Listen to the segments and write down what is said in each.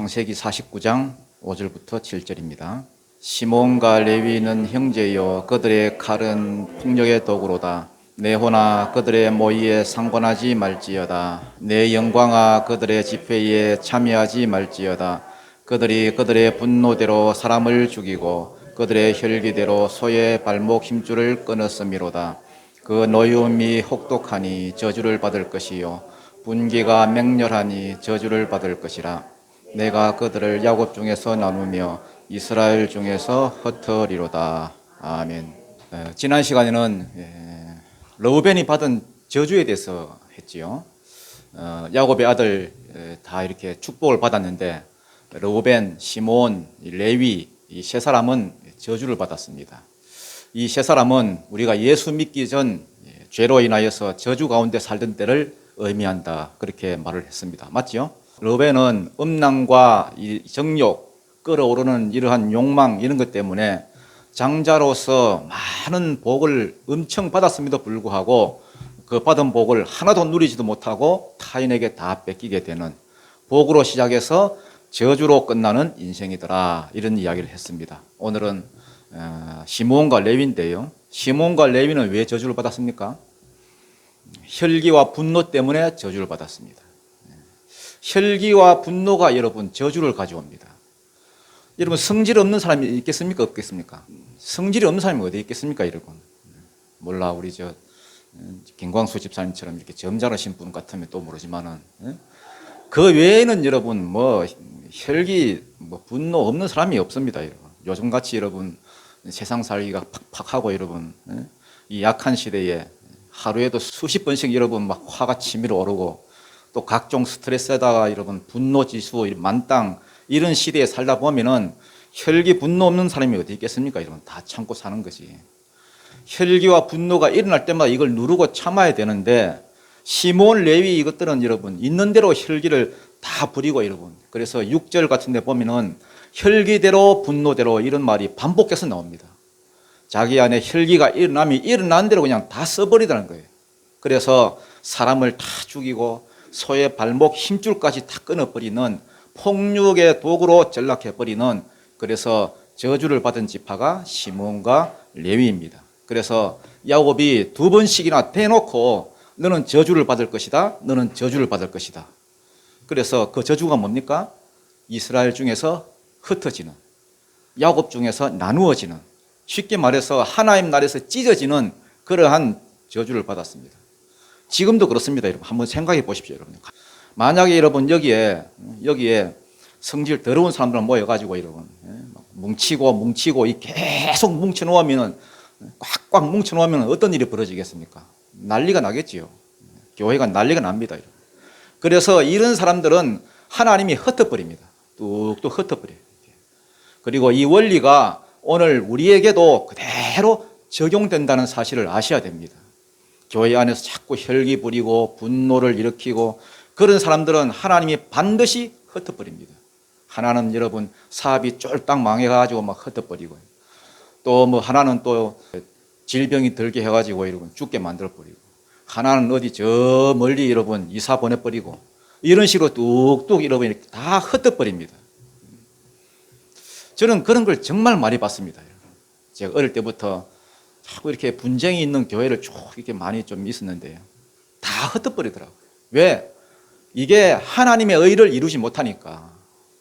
창세기 49장 5절부터 7절입니다. 시몬과 레위는 형제여 그들의 칼은 폭력의 도구로다. 내 호나 그들의 모의에 상관하지 말지어다. 내 영광아 그들의 집회에 참여하지 말지어다. 그들이 그들의 분노대로 사람을 죽이고 그들의 혈기대로 소의 발목 힘줄을 끊었음이로다. 그 노여움이 혹독하니 저주를 받을 것이요 분기가 맹렬하니 저주를 받을 것이라. 내가 그들을 야곱 중에서 나누며 이스라엘 중에서 흩으리로다. 아멘. 지난 시간에는 르우벤이 받은 저주에 대해서 했지요. 야곱의 아들 다 이렇게 축복을 받았는데 르우벤, 시몬, 레위 이 세 사람은 저주를 받았습니다. 이 세 사람은 우리가 예수 믿기 전 죄로 인하여서 저주 가운데 살던 때를 의미한다. 그렇게 말을 했습니다. 맞지요? 르우벤은 음란과 정욕, 끓어오르는 이러한 욕망 이런 것 때문에 장자로서 많은 복을 엄청 받았음에도 불구하고 그 받은 복을 하나도 누리지도 못하고 타인에게 다 뺏기게 되는 복으로 시작해서 저주로 끝나는 인생이더라. 이런 이야기를 했습니다. 오늘은 시몬과 레위인데요. 시몬과 레위는 왜 저주를 받았습니까? 혈기와 분노 때문에 저주를 받았습니다. 혈기와 분노가 여러분 저주를 가져옵니다. 여러분 성질 없는 사람이 있겠습니까? 없겠습니까? 성질이 없는 사람이 어디 있겠습니까? 여러분 몰라 우리 김광수 집사님처럼 이렇게 점잖으신 분 같으면 또 모르지만은 그 외에는 여러분 혈기 분노 없는 사람이 없습니다. 여러분 요즘같이 여러분 세상 살기가 팍팍하고 여러분 이 약한 시대에 하루에도 수십 번씩 여러분 막 화가 치밀어 오르고 또 각종 스트레스에다가 여러분 분노 지수 만땅 이런 시대에 살다 보면은 혈기 분노 없는 사람이 어디 있겠습니까? 여러분 다 참고 사는 거지. 혈기와 분노가 일어날 때마다 이걸 누르고 참아야 되는데 시몬 레위 이것들은 여러분 있는 대로 혈기를 다 부리고 여러분 그래서 6절 같은 데 보면은 혈기대로 분노대로 이런 말이 반복해서 나옵니다. 자기 안에 혈기가 일어나면 일어난 대로 그냥 다 써버리다는 거예요. 그래서 사람을 다 죽이고 소의 발목 힘줄까지 다 끊어버리는 폭력의 도구로 전락해버리는 그래서 저주를 받은 지파가 시몬과 레위입니다. 그래서 야곱이 두 번씩이나 대놓고 너는 저주를 받을 것이다. 너는 저주를 받을 것이다. 그래서 그 저주가 뭡니까? 이스라엘 중에서 흩어지는 야곱 중에서 나누어지는 쉽게 말해서 하나님 나라에서 찢어지는 그러한 저주를 받았습니다. 지금도 그렇습니다. 여러분 한번 생각해 보십시오. 여러분 만약에 여러분 여기에 성질 더러운 사람들 모여가지고 여러분 뭉치고 계속 뭉쳐놓으면 꽉꽉 뭉쳐놓으면 어떤 일이 벌어지겠습니까? 난리가 나겠지요. 교회가 난리가 납니다. 여러분. 그래서 이런 사람들은 하나님이 흩어버립니다. 뚝뚝 흩어버려요. 그리고 이 원리가 오늘 우리에게도 그대로 적용된다는 사실을 아셔야 됩니다. 교회 안에서 자꾸 혈기 부리고 분노를 일으키고 그런 사람들은 하나님이 반드시 흩어버립니다. 하나는 여러분 사업이 쫄딱 망해가지고 막 흩어버리고 또 하나는 또 질병이 들게 해가지고 여러분 죽게 만들어버리고 하나는 어디 저 멀리 여러분 이사 보내버리고 이런 식으로 뚝뚝 여러분 이렇게 다 흩어버립니다. 저는 그런 걸 정말 많이 봤습니다. 제가 어릴 때부터 자꾸 이렇게 분쟁이 있는 교회를 쭉 이렇게 많이 좀 있었는데요. 다 흩어버리더라고요. 왜? 이게 하나님의 의를 이루지 못하니까.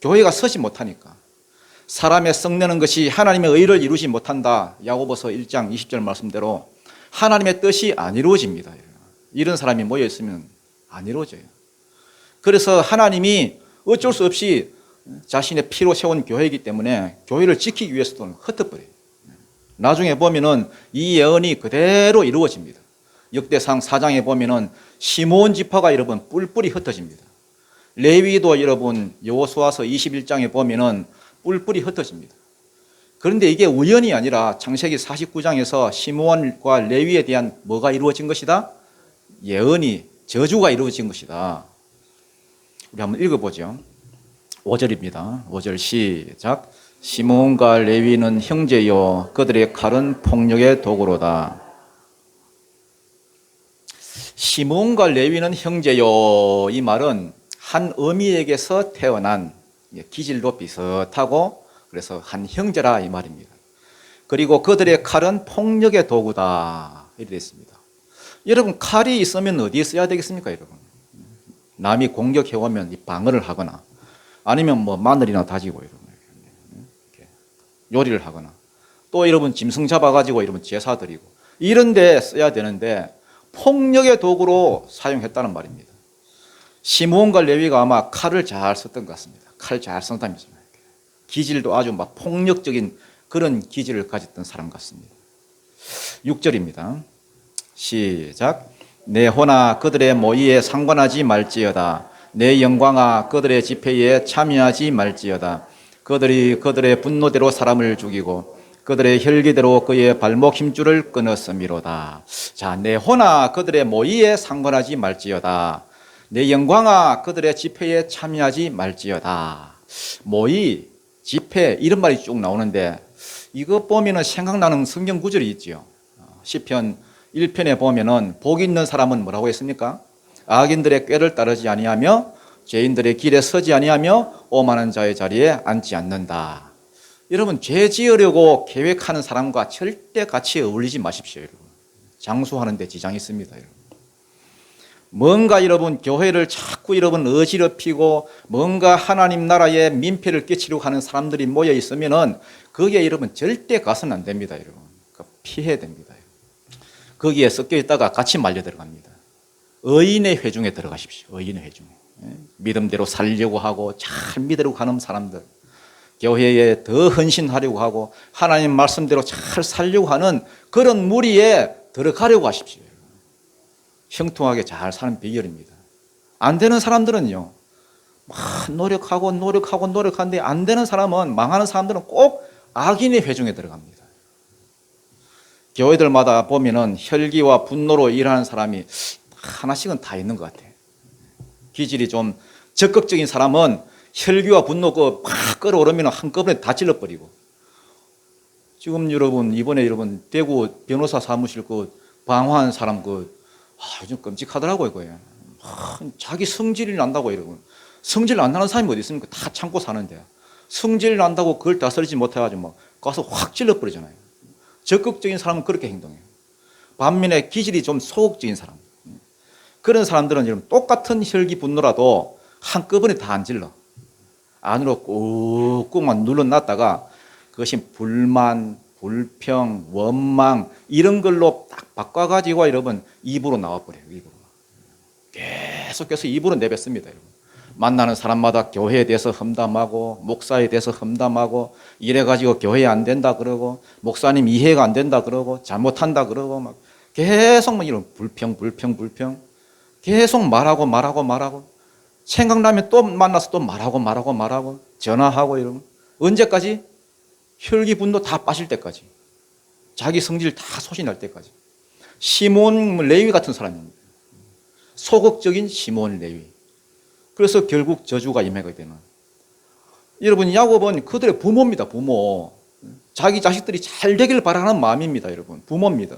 교회가 서지 못하니까. 사람의 썩내는 것이 하나님의 의를 이루지 못한다. 야고보서 1장 20절 말씀대로 하나님의 뜻이 안 이루어집니다. 이런 사람이 모여있으면 안 이루어져요. 그래서 하나님이 어쩔 수 없이 자신의 피로 세운 교회이기 때문에 교회를 지키기 위해서도 흩어버려요. 나중에 보면은 이 예언이 그대로 이루어집니다. 역대상 4장에 보면은 시몬 지파가 여러분 뿔뿔이 흩어집니다. 레위도 여러분 여호수아서 21장에 보면은 뿔뿔이 흩어집니다. 그런데 이게 우연이 아니라 창세기 49장에서 시몬과 레위에 대한 뭐가 이루어진 것이다? 예언이 저주가 이루어진 것이다. 우리 한번 읽어보죠. 5절입니다. 5절 시작. 시몬과 레위는 형제요 그들의 칼은 폭력의 도구로다. 시몬과 레위는 형제요 이 말은 한 어미에게서 태어난 기질도 비슷하고 그래서 한 형제라 이 말입니다. 그리고 그들의 칼은 폭력의 도구다 이렇게 됐습니다. 여러분 칼이 있으면 어디에 써야 되겠습니까, 여러분? 남이 공격해 오면 방어를 하거나 아니면 뭐 마늘이나 다지고 이렇게 요리를 하거나 또 여러분 짐승 잡아가지고 여러분 제사 드리고 이런 데 써야 되는데 폭력의 도구로 사용했다는 말입니다. 시므온과 레위가 아마 칼을 잘 썼던 것 같습니다. 칼 잘 썼다면서요. 기질도 아주 막 폭력적인 그런 기질을 가졌던 사람 같습니다. 6절입니다. 시작. 내 호나 그들의 모의에 상관하지 말지어다. 내 영광아 그들의 집회에 참여하지 말지어다. 그들이 그들의 분노대로 사람을 죽이고 그들의 혈기대로 그의 발목 힘줄을 끊었음이로다. 자, 내 호나 그들의 모의에 상관하지 말지어다. 내 영광아 그들의 집회에 참여하지 말지어다. 모의, 집회 이런 말이 쭉 나오는데 이거 보면은 생각나는 성경 구절이 있죠. 시편 1편에 보면은 복 있는 사람은 뭐라고 했습니까? 악인들의 꾀를 따르지 아니하며 죄인들의 길에 서지 아니하며 오만한 자의 자리에 앉지 않는다. 여러분 죄 지으려고 계획하는 사람과 절대 같이 어울리지 마십시오. 여러분. 장수하는 데 지장이 있습니다. 여러분. 뭔가 여러분 교회를 자꾸 여러분 어지럽히고 뭔가 하나님 나라에 민폐를 끼치려고 하는 사람들이 모여 있으면은 거기에 여러분 절대 가서는 안 됩니다. 여러분. 피해야 됩니다. 거기에 섞여 있다가 같이 말려 들어갑니다. 의인의 회중에 들어가십시오. 의인의 회중에. 믿음대로 살려고 하고 잘 믿으려고 하는 사람들, 교회에 더 헌신하려고 하고 하나님 말씀대로 잘 살려고 하는 그런 무리에 들어가려고 하십시오. 형통하게 잘 사는 비결입니다. 안 되는 사람들은요, 막 노력하는데 안 되는 사람은, 망하는 사람들은 꼭 악인의 회중에 들어갑니다. 교회들마다 보면은 혈기와 분노로 일하는 사람이 하나씩은 다 있는 것 같아요. 기질이 좀 적극적인 사람은 혈기와 분노 막 끌어오르면 한꺼번에 다 찔러버리고. 지금 여러분, 이번에 여러분, 대구 변호사 사무실 방화한 사람 요즘 끔찍하더라고요, 이거예요. 자기 성질이 난다고 여러분. 성질 안 나는 사람이 어디 있습니까? 다 참고 사는데. 성질 난다고 그걸 다스리지 못해가지고 막 가서 확 찔러버리잖아요. 적극적인 사람은 그렇게 행동해요. 반면에 기질이 좀 소극적인 사람. 그런 사람들은 여러분 똑같은 혈기 분노라도 한꺼번에 다 안 질러. 안으로 꾹꾹만 눌러놨다가 그것이 불만, 불평, 원망 이런 걸로 딱 바꿔가지고 여러분 입으로 나와버려요. 입으로. 계속해서 입으로 내뱉습니다. 여러분. 만나는 사람마다 교회에 대해서 험담하고 목사에 대해서 험담하고 이래가지고 교회 안 된다 그러고 목사님 이해가 안 된다 그러고 잘못한다 그러고 막 계속 막 이런 불평 계속 말하고 생각나면 또 만나서 또 말하고 전화하고 이러면 언제까지? 혈기 분노 다 빠질 때까지, 자기 성질 다 소신날 때까지. 시몬 레위 같은 사람입니다. 소극적인 시몬 레위. 그래서 결국 저주가 임하게 되는. 여러분 야곱은 그들의 부모입니다. 부모. 자기 자식들이 잘 되길 바라는 마음입니다. 여러분 부모입니다.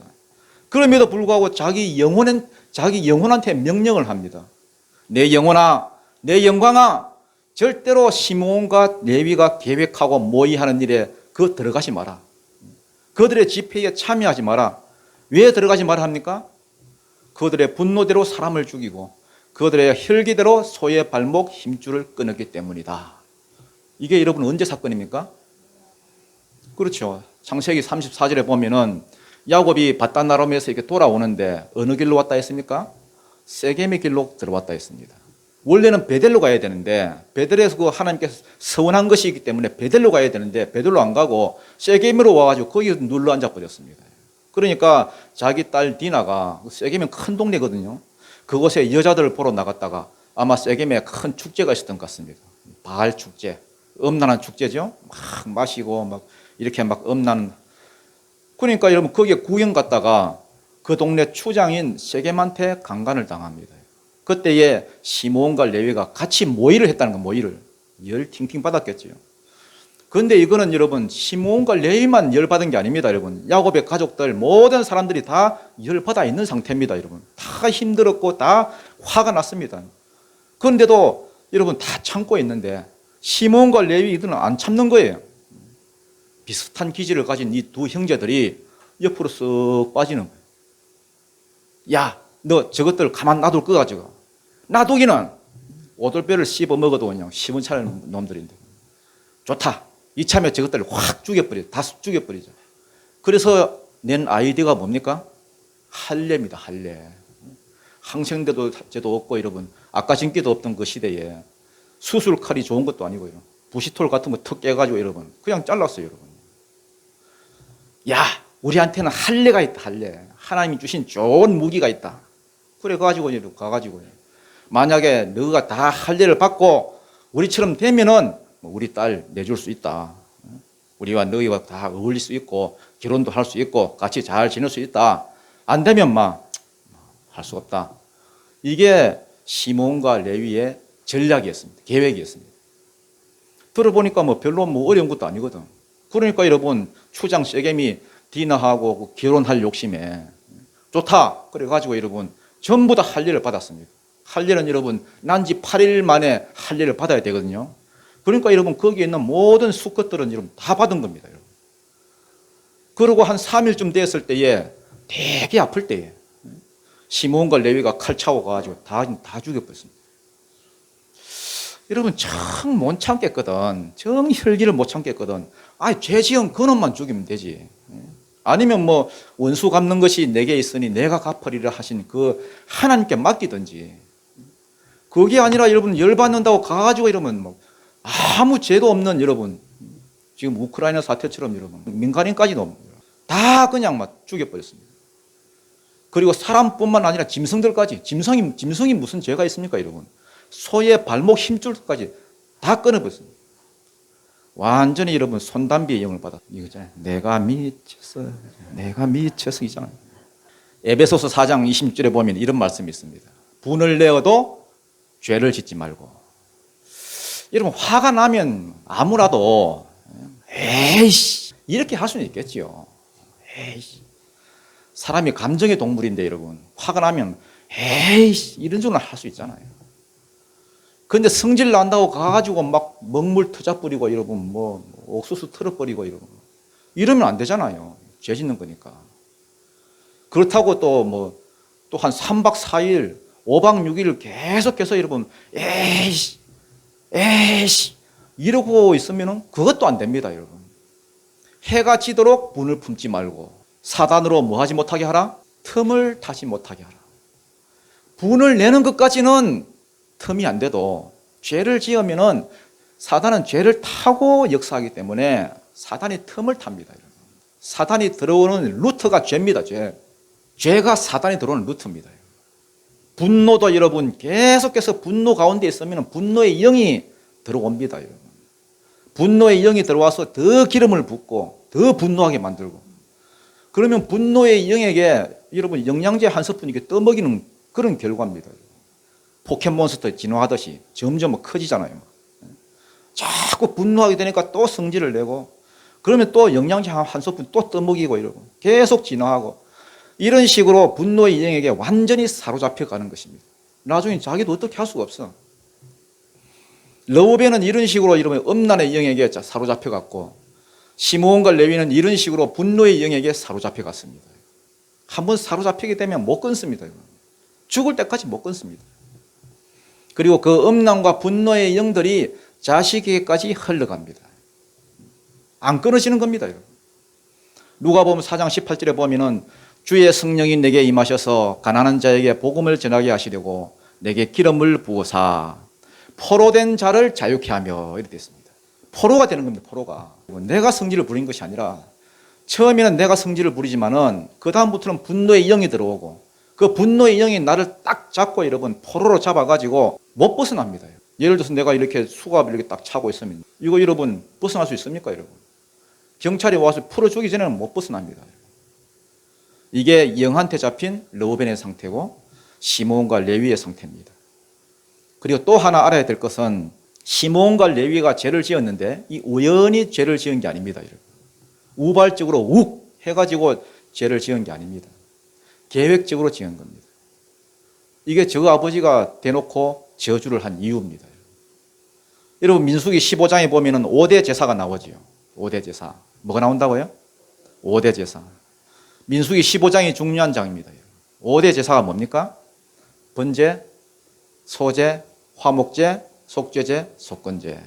그럼에도 불구하고 자기 영혼한테 명령을 합니다. 내 영혼아, 내 영광아, 절대로 시므온과 레위가 계획하고 모의하는 일에 들어가지 마라. 그들의 집회에 참여하지 마라. 왜 들어가지 마라 합니까? 그들의 분노대로 사람을 죽이고 그들의 혈기대로 소의 발목 힘줄을 끊었기 때문이다. 이게 여러분 언제 사건입니까? 그렇죠. 창세기 34절에 보면은 야곱이 밧단아람에서 이렇게 돌아오는데 어느 길로 왔다 했습니까? 세겜의 길로 들어왔다 했습니다. 원래는 베델로 가야 되는데 베델에서 하나님께서 서원한 것이 있기 때문에 베델로 가야 되는데 베델로 안 가고 세겜으로 와가지고 거기서 눌러 앉아버렸습니다. 그러니까 자기 딸 디나가 세겜은 큰 동네거든요. 그곳에 여자들을 보러 나갔다가 아마 세겜에 큰 축제가 있었던 것 같습니다. 바알 축제, 음란한 축제죠. 막 마시고 막 이렇게 막 음란. 그러니까 여러분 거기에 구경 갔다가 그 동네 추장인 세겜한테 강간을 당합니다. 그때에 시므온과 레위가 같이 모의를 했다는 거, 모의를. 열 팅팅 받았겠죠. 그런데 이거는 여러분 시므온과 레위만 열 받은 게 아닙니다. 여러분 야곱의 가족들 모든 사람들이 다 열 받아 있는 상태입니다. 여러분 다 힘들었고 다 화가 났습니다. 그런데도 여러분 다 참고 있는데 시몬과 레위 이들은 안 참는 거예요. 비슷한 기질을 가진 이 두 형제들이 옆으로 쓱 빠지는 거예요. 야, 너 저것들 가만 놔둘 거 가지고. 놔두기는 오돌뼈를 씹어 먹어도 그냥 시원찮은 놈들인데. 좋다. 이참에 저것들을 확 죽여버리자. 다 죽여버리자. 그래서 낸 아이디어가 뭡니까? 할례입니다. 할례. 항생제도 제도 없고 여러분 아까진기도 없던 그 시대에 수술 칼이 좋은 것도 아니고요. 부시톨 같은 거 턱 깨가지고 여러분 그냥 잘랐어요. 여러분. 야, 우리한테는 할례가 있다. 할례. 하나님이 주신 좋은 무기가 있다. 그래 가지고 가가지고 만약에 너가 다 할례를 받고 우리처럼 되면은 우리 딸 내줄 수 있다. 우리와 너희가 다 어울릴 수 있고 결혼도 할 수 있고 같이 잘 지낼 수 있다. 안 되면 막 할 수 없다. 이게 시몬과 레위의 전략이었습니다. 계획이었습니다. 들어보니까 뭐 별로 뭐 어려운 것도 아니거든. 그러니까 여러분 추장 세겜이 디나하고 결혼할 욕심에 좋다. 그래가지고 여러분 전부 다 할례를 받았습니다. 할례는 여러분 난지 8일 만에 할례를 받아야 되거든요. 그러니까 여러분 거기에 있는 모든 수컷들은 여러분 다 받은 겁니다. 여러분. 그리고 한 3일쯤 됐을 때에 되게 아플 때에 시몬과 레위가 칼 차고 가가지고 다 죽여버렸습니다. 여러분 정 못 참겠거든. 정 혈기를 못 참겠거든. 죄 지은 그놈만 죽이면 되지. 아니면 뭐 원수 갚는 것이 내게 있으니 내가 갚으리라 하신 그 하나님께 맡기든지. 그게 아니라 여러분 열받는다고 가가지고 이러면 뭐 아무 죄도 없는 여러분 지금 우크라이나 사태처럼 여러분 민간인까지도 다 그냥 막 죽여버렸습니다. 그리고 사람뿐만 아니라 짐승들까지 짐승이 무슨 죄가 있습니까 여러분. 소의 발목 힘줄까지 다 끊어버렸습니다. 완전히 여러분 손담비의 영을 받았. 이거잖아요. 내가 미쳤어 이잖아요. 에베소서 4장 20절에 보면 이런 말씀이 있습니다. 분을 내어도 죄를 짓지 말고. 여러분 화가 나면 아무라도 에이씨 이렇게 할 수는 있겠지요. 에이씨 사람이 감정의 동물인데 여러분 화가 나면 에이씨 이런 식으로 할 수 있잖아요. 그런데 성질 난다고 가가지고 막 먹물 터져 버리고 여러분 뭐 옥수수 털어 버리고 이러면 안 되잖아요. 죄 짓는 거니까. 그렇다고 또 한 3박 4일 5박 6일 계속해서 여러분 에이씨 이러고 있으면 그것도 안 됩니다. 여러분 해가 지도록 분을 품지 말고 사단으로 뭐 하지 못하게 하라? 틈을 타지 못하게 하라. 분을 내는 것까지는 틈이 안 돼도 죄를 지으면은 사단은 죄를 타고 역사하기 때문에 사단이 틈을 탑니다. 여러분. 사단이 들어오는 루트가 죄입니다. 죄가 사단이 들어오는 루트입니다. 분노도 여러분 계속해서 분노 가운데 있으면 분노의 영이 들어옵니다. 여러분. 분노의 영이 들어와서 더 기름을 붓고 더 분노하게 만들고 그러면 분노의 영에게 여러분 영양제 한 스푼 이렇게 떠먹이는 그런 결과입니다. 포켓몬스터 진화하듯이 점점 커지잖아요. 자꾸 분노하게 되니까 또 성질을 내고 그러면 또 영양제 한 스푼 또 떠먹이고 이러고 계속 진화하고 이런 식으로 분노의 영에게 완전히 사로잡혀 가는 것입니다. 나중에 자기도 어떻게 할 수가 없어. 르우벤은 이런 식으로 이러면 음란의 영에게 사로잡혀 갔고 시므온과 레위는 이런 식으로 분노의 영에게 사로잡혀 갔습니다. 한번 사로잡히게 되면 못 끊습니다. 죽을 때까지 못 끊습니다. 그리고 그 음란과 분노의 영들이 자식에게까지 흘러갑니다. 안 끊어지는 겁니다. 누가복음 4장 18절에 보면은 주의 성령이 내게 임하셔서 가난한 자에게 복음을 전하게 하시려고 내게 기름을 부으사 포로된 자를 자유케 하며 이렇게 됐습니다. 포로가 되는 겁니다. 포로가. 내가 성질을 부린 것이 아니라 처음에는 내가 성질을 부리지만은 그 다음부터는 분노의 영이 들어오고 그 분노의 영이 나를 딱 잡고 여러분 포로로 잡아가지고 못 벗어납니다. 예를 들어서 내가 이렇게 수갑을 이렇게 딱 차고 있으면 이거 여러분 벗어날 수 있습니까 여러분? 경찰이 와서 풀어주기 전에는 못 벗어납니다. 이게 영한테 잡힌 르우벤의 상태고 시므온과 레위의 상태입니다. 그리고 또 하나 알아야 될 것은 시므온과 레위가 죄를 지었는데 이 우연히 죄를 지은 게 아닙니다. 우발적으로 욱 해가지고 죄를 지은 게 아닙니다. 계획적으로 지은 겁니다. 이게 저 아버지가 대놓고 저주를 한 이유입니다. 여러분 민수기 15장에 보면은 5대 제사가 나오지요. 5대 제사. 뭐가 나온다고요? 5대 제사. 민수기 15장이 중요한 장입니다. 5대 제사가 뭡니까? 번제, 소제, 화목제, 속죄제, 속건제.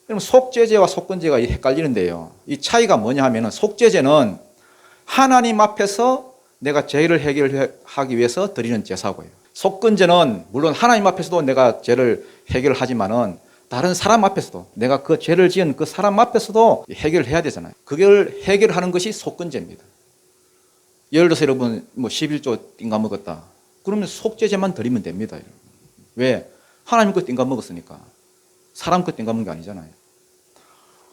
그럼 속죄제와 속건제가 헷갈리는데요. 이 차이가 뭐냐 하면은 속죄제는 하나님 앞에서 내가 죄를 해결하기 위해서 드리는 제사고요. 속건제는 물론 하나님 앞에서도 내가 죄를 해결하지만은 다른 사람 앞에서도 내가 그 죄를 지은 그 사람 앞에서도 해결해야 되잖아요. 그걸 해결하는 것이 속건제입니다. 예를 들어서 여러분 뭐 11조 띵가 먹었다. 그러면 속죄제만 드리면 됩니다. 왜? 하나님 거 띵가 먹었으니까. 사람 거 띵가 먹은 게 아니잖아요.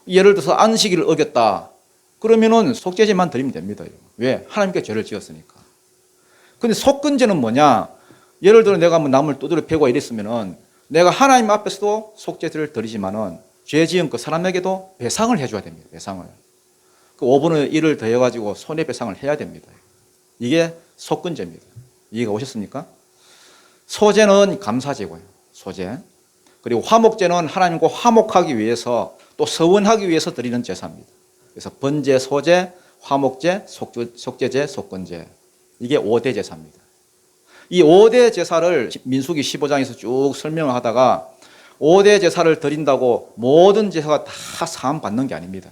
예를 들어서 안식일을 어겼다. 그러면은 속죄제만 드리면 됩니다. 왜? 하나님께 죄를 지었으니까. 근데 속건제는 뭐냐? 예를 들어 내가 뭐 남을 두드려 패고 이랬으면은 내가 하나님 앞에서도 속죄제를 드리지만은 죄 지은 그 사람에게도 배상을 해줘야 됩니다. 배상을. 그 5분의 1을 더해가지고 손해배상을 해야 됩니다. 이게 속건제입니다. 이해가 오셨습니까? 소제는 감사제고요. 소제. 그리고 화목제는 하나님과 화목하기 위해서 또 서원하기 위해서 드리는 제사입니다. 그래서 번제, 소제, 화목제, 속죄제, 속건제. 이게 5대 제사입니다. 이 5대 제사를 민수기 15장에서 쭉 설명을 하다가 5대 제사를 드린다고 모든 제사가 다 사함 받는 게 아닙니다.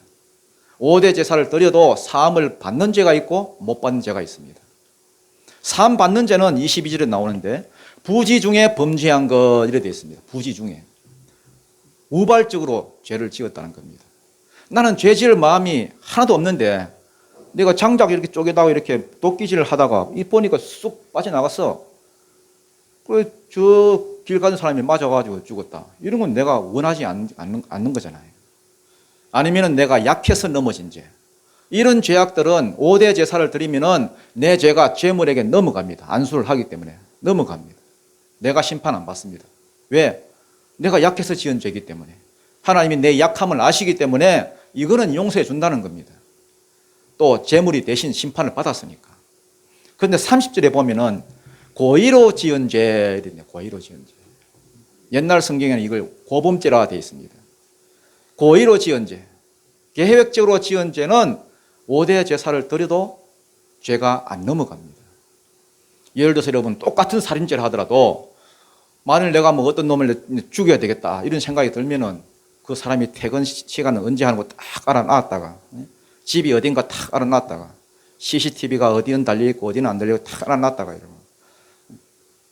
5대 제사를 드려도 사함을 받는 죄가 있고 못 받는 죄가 있습니다. 사함 받는 죄는 22절에 나오는데 부지 중에 범죄한 것 이렇게 되어 있습니다. 부지 중에. 우발적으로 죄를 지었다는 겁니다. 나는 죄 지을 마음이 하나도 없는데 내가 장작 이렇게 쪼개다가 이렇게 도끼질을 하다가 이 보니까 쑥 빠져나갔어. 그래 저 길 가는 사람이 맞아가지고 죽었다. 이런 건 내가 원하지 않는 거잖아요. 아니면 내가 약해서 넘어진 죄. 이런 죄악들은 5대 제사를 드리면은 내 죄가 죄물에게 넘어갑니다. 안수를 하기 때문에 넘어갑니다. 내가 심판 안 받습니다. 왜? 내가 약해서 지은 죄이기 때문에. 하나님이 내 약함을 아시기 때문에 이거는 용서해 준다는 겁니다. 또 죄물이 대신 심판을 받았으니까. 그런데 30절에 보면은 고의로 지은 죄, 고의로 지은 죄. 옛날 성경에는 이걸 고범죄라 되어 있습니다. 고의로 지은 죄. 계획적으로 지은 죄는 5대 제사를 드려도 죄가 안 넘어갑니다. 예를 들어서 여러분 똑같은 살인죄를 하더라도 만일 내가 뭐 어떤 놈을 죽여야 되겠다 이런 생각이 들면은 그 사람이 퇴근 시간은 언제 하는 거 딱 알아놨다가 집이 어딘가 딱 알아놨다가 CCTV가 어디는 달려있고 어디는 안 달려있고 딱 알아놨다가 이러면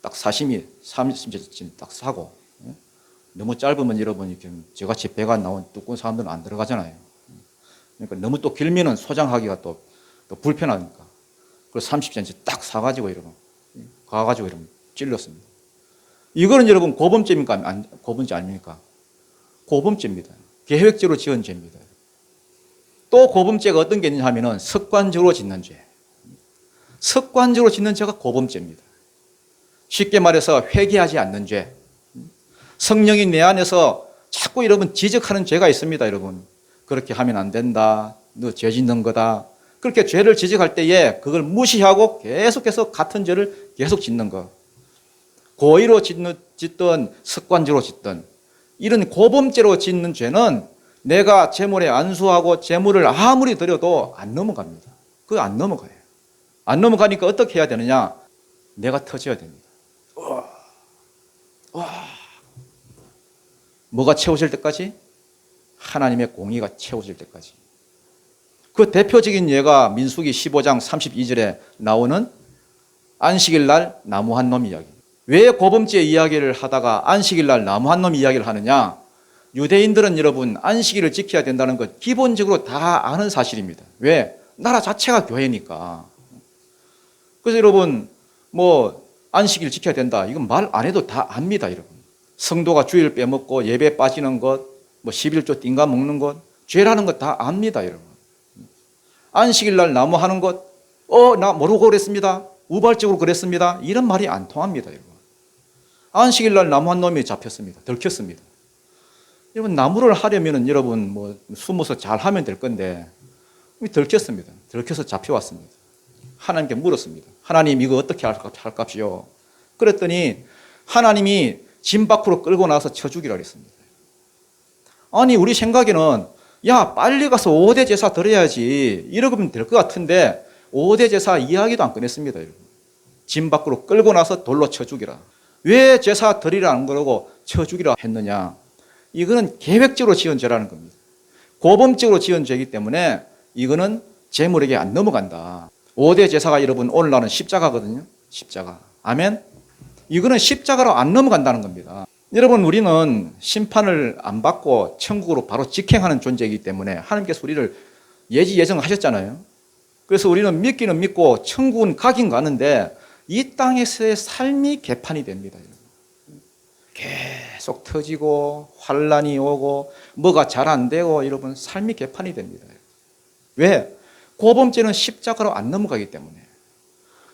딱 사심이 30cm 딱 사고 너무 짧으면 여러분 이렇게 저같이 배가 나온 두꺼운 사람들은 안 들어가잖아요. 그러니까 너무 또 길면은 소장하기가 또 불편하니까 그래서 30cm 딱 사가지고 이러면 가가지고 이러면 찔렀습니다. 이거는 여러분 고범죄입니까? 고범죄 아닙니까? 고범죄입니다. 계획적으로 지은 죄입니다. 또 고범죄가 어떤 게 있냐 하면은 습관적으로 짓는 죄. 습관적으로 짓는 죄가 고범죄입니다. 쉽게 말해서 회개하지 않는 죄. 성령이 내 안에서 자꾸 여러분 지적하는 죄가 있습니다, 여러분. 그렇게 하면 안 된다. 너 죄 짓는 거다. 그렇게 죄를 지적할 때에 그걸 무시하고 계속해서 같은 죄를 계속 짓는 거. 고의로 짓든 습관적으로 짓든 이런 고범죄로 짓는 죄는 내가 재물에 안수하고 재물을 아무리 드려도 안 넘어갑니다. 그거 안 넘어가요. 안 넘어가니까 어떻게 해야 되느냐? 내가 터져야 됩니다. 뭐가 채워질 때까지? 하나님의 공의가 채워질 때까지. 그 대표적인 예가 민수기 15장 32절에 나오는 안식일 날 나무 한 놈 이야기. 왜 고범죄 이야기를 하다가 안식일 날 나무 한 놈 이야기를 하느냐? 유대인들은 여러분 안식일을 지켜야 된다는 것 기본적으로 다 아는 사실입니다. 왜? 나라 자체가 교회니까. 그래서 여러분 뭐 안식일 지켜야 된다. 이건 말 안 해도 다 압니다, 여러분. 성도가 주일 빼먹고 예배 빠지는 것, 뭐 11조 띵가 먹는 것, 죄라는 것 다 압니다, 여러분. 안식일 날 나무 하는 것, 나 모르고 그랬습니다. 우발적으로 그랬습니다. 이런 말이 안 통합니다, 여러분. 안식일 날 나무 한 놈이 잡혔습니다. 들켰습니다. 여러분 나무를 하려면은 여러분 뭐 숨어서 잘 하면 될 건데 들켰습니다. 들켜서 잡혀왔습니다. 하나님께 물었습니다. 하나님 이거 어떻게 할깝시요? 그랬더니 하나님이 진 밖으로 끌고 나서 쳐 죽이라 그랬습니다. 아니 우리 생각에는 야 빨리 가서 5대 제사 드려야지 이러면 될 것 같은데 5대 제사 이야기도 안 꺼냈습니다. 진 밖으로 끌고 나서 돌로 쳐 죽이라. 왜 제사 드리라 안 그러고 쳐 죽이라 했느냐. 이거는 계획적으로 지은 죄라는 겁니다. 고범적으로 지은 죄이기 때문에 이거는 재물에게 안 넘어간다. 5대 제사가 여러분 오늘날은 십자가거든요. 십자가. 아멘. 이거는 십자가로 안 넘어간다는 겁니다. 여러분 우리는 심판을 안 받고 천국으로 바로 직행하는 존재이기 때문에 하나님께서 우리를 예정하셨잖아요. 그래서 우리는 믿기는 믿고 천국은 가긴 가는데 이 땅에서의 삶이 개판이 됩니다. 계속 터지고 환란이 오고 뭐가 잘 안 되고 여러분 삶이 개판이 됩니다. 왜? 고범죄는 십자가로 안 넘어가기 때문에.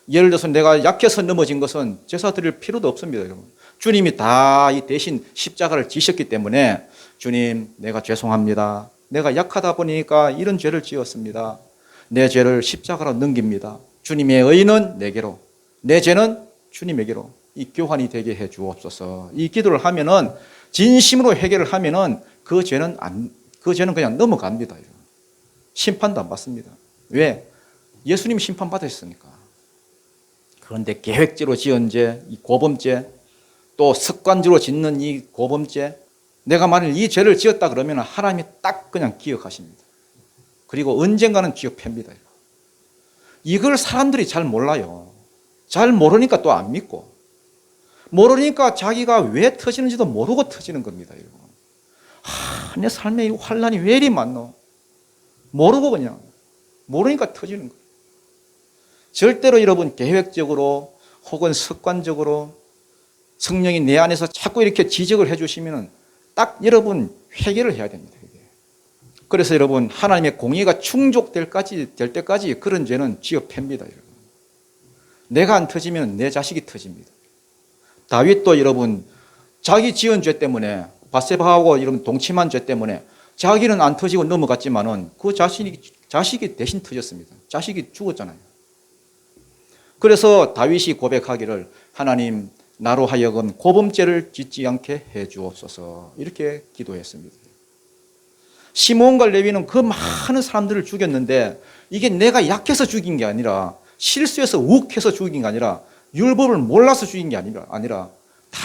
예를 들어서 내가 약해서 넘어진 것은 제사 드릴 필요도 없습니다. 여러분. 주님이 다 이 대신 십자가를 지셨기 때문에 주님 내가 죄송합니다. 내가 약하다 보니까 이런 죄를 지었습니다. 내 죄를 십자가로 넘깁니다. 주님의 의는 내게로, 내 죄는 주님에게로 이 교환이 되게 해 주옵소서. 이 기도를 하면은 진심으로 해결을 하면은 그 죄는 그냥 넘어갑니다. 심판도 안 받습니다. 왜? 예수님 심판 받으셨으니까. 그런데 계획적으로 지은 죄, 이 고범죄, 또 습관적으로 짓는 이 고범죄, 내가 만일 이 죄를 지었다 그러면 하나님이 딱 그냥 기억하십니다. 그리고 언젠가는 기억합니다. 이걸 사람들이 잘 몰라요. 잘 모르니까 또 안 믿고, 모르니까 자기가 왜 터지는지도 모르고 터지는 겁니다. 내 삶에 이 환란이 왜 이리 많노? 모르고 그냥 모르니까 터지는 거예요. 절대로 여러분 계획적으로 혹은 습관적으로 성령이 내 안에서 자꾸 이렇게 지적을 해주시면 딱 여러분 회개를 해야 됩니다. 그래서 여러분 하나님의 공의가 충족될 때까지 그런 죄는 지어팹니다. 여러분. 내가 안 터지면 내 자식이 터집니다. 다윗도 여러분 자기 지은 죄 때문에 밧세바하고 여러분 동침한 죄 때문에 자기는 안 터지고 넘어갔지만은 그 자식이 대신 터졌습니다. 자식이 죽었잖아요. 그래서 다윗이 고백하기를 하나님 나로 하여금 고범죄를 짓지 않게 해 주옵소서 이렇게 기도했습니다. 시몬과 레위는 그 많은 사람들을 죽였는데 이게 내가 약해서 죽인 게 아니라 실수해서 욱해서 죽인 게 아니라 율법을 몰라서 죽인 게 아니라 다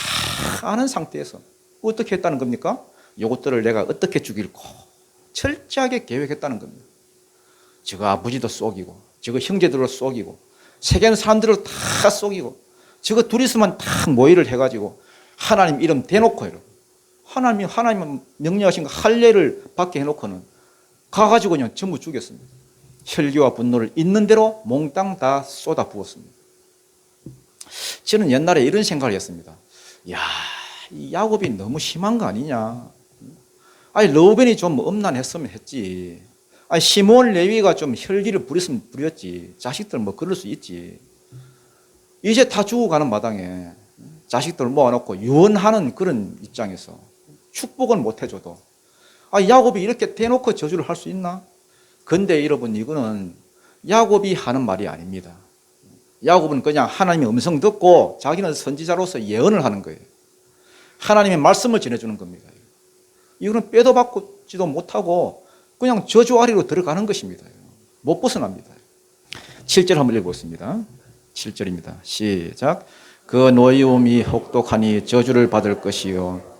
아는 상태에서 어떻게 했다는 겁니까? 이것들을 내가 어떻게 죽일고 철저하게 계획했다는 겁니다. 저거 아버지도 속이고 저거 형제들을 속이고 세계는 사람들을 다 속이고 저거 둘이서만 다 모의를 해가지고 하나님 이름 대놓고 이러고 하나님 명령하신 거 할례를 받게 해놓고는 가가지고 그냥 전부 죽였습니다. 혈기와 분노를 있는 대로 몽땅 다 쏟아 부었습니다. 저는 옛날에 이런 생각을 했습니다. 야, 이 야곱이 너무 심한 거 아니냐. 아니 르우벤이 좀 엄난했으면 했지. 아니 시몬 레위가 좀 혈기를 부렸으면 부렸지. 자식들 뭐 그럴 수 있지. 이제 다 죽어가는 마당에 자식들 모아놓고 유언하는 그런 입장에서 축복은 못 해줘도 야곱이 이렇게 대놓고 저주를 할 수 있나? 근데 여러분 이거는 야곱이 하는 말이 아닙니다. 야곱은 그냥 하나님의 음성 듣고 자기는 선지자로서 예언을 하는 거예요. 하나님의 말씀을 전해주는 겁니다. 이거는 빼도 박지도 못하고 그냥 저주 아래로 들어가는 것입니다. 못 벗어납니다. 7절 한번 읽어보겠습니다. 7절입니다. 시작. 그 노여움이 혹독하니 저주를 받을 것이요.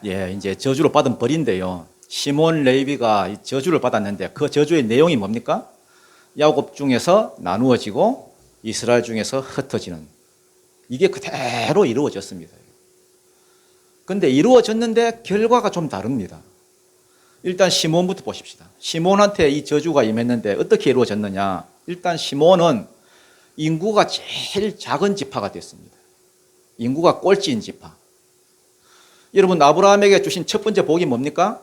예, 이제 저주로 받은 벌인데요. 시몬 레위가 저주를 받았는데 그 저주의 내용이 뭡니까? 야곱 중에서 나누어지고 이스라엘 중에서 흩어지는 이게 그대로 이루어졌습니다. 그런데 이루어졌는데 결과가 좀 다릅니다. 일단 시몬부터 보십시다. 시몬한테 이 저주가 임했는데 어떻게 이루어졌느냐. 일단 시몬은 인구가 제일 작은 지파가 됐습니다. 인구가 꼴찌인 지파. 여러분 아브라함에게 주신 첫 번째 복이 뭡니까?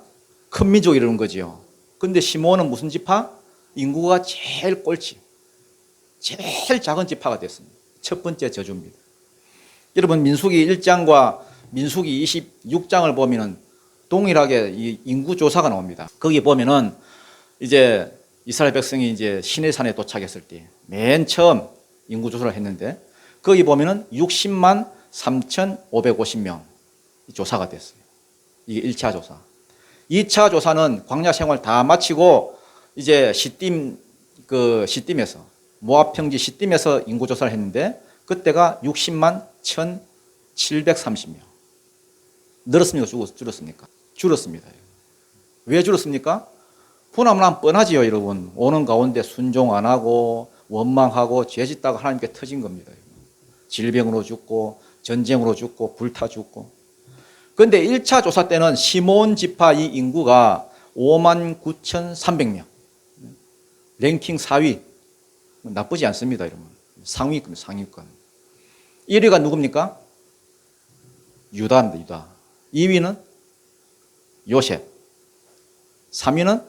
큰 민족 이루는 거지요. 그런데 시몬은 무슨 지파? 인구가 제일 꼴찌. 제일 작은 지파가 됐습니다. 첫 번째 저주입니다. 여러분 민수기 1장과 민수기 26장을 보면은 동일하게 이 인구 조사가 나옵니다. 거기 보면은 이제 이스라엘 백성이 이제 시내산에 도착했을 때 맨 처음 인구 조사를 했는데 거기 보면은 60만 3,550명 조사가 됐어요. 이게 1차 조사. 2차 조사는 광야 생활 다 마치고 이제 시딤에서 모압 평지 시딤에서 인구 조사를 했는데 그때가 60만 1,730명. 늘었습니까? 줄었습니까? 줄었습니다. 왜 줄었습니까? 분함을 하면 뻔하지요, 여러분. 오는 가운데 순종 안 하고 원망하고 죄짓다가 하나님께 터진 겁니다. 질병으로 죽고 전쟁으로 죽고 불타 죽고. 그런데 1차 조사 때는 시몬 지파 이 인구가 59,300명. 랭킹 4위. 나쁘지 않습니다, 여러분. 상위권입니다, 상위권. 1위가 누굽니까? 유다입니다, 유다. 2위는 요셉. 3위는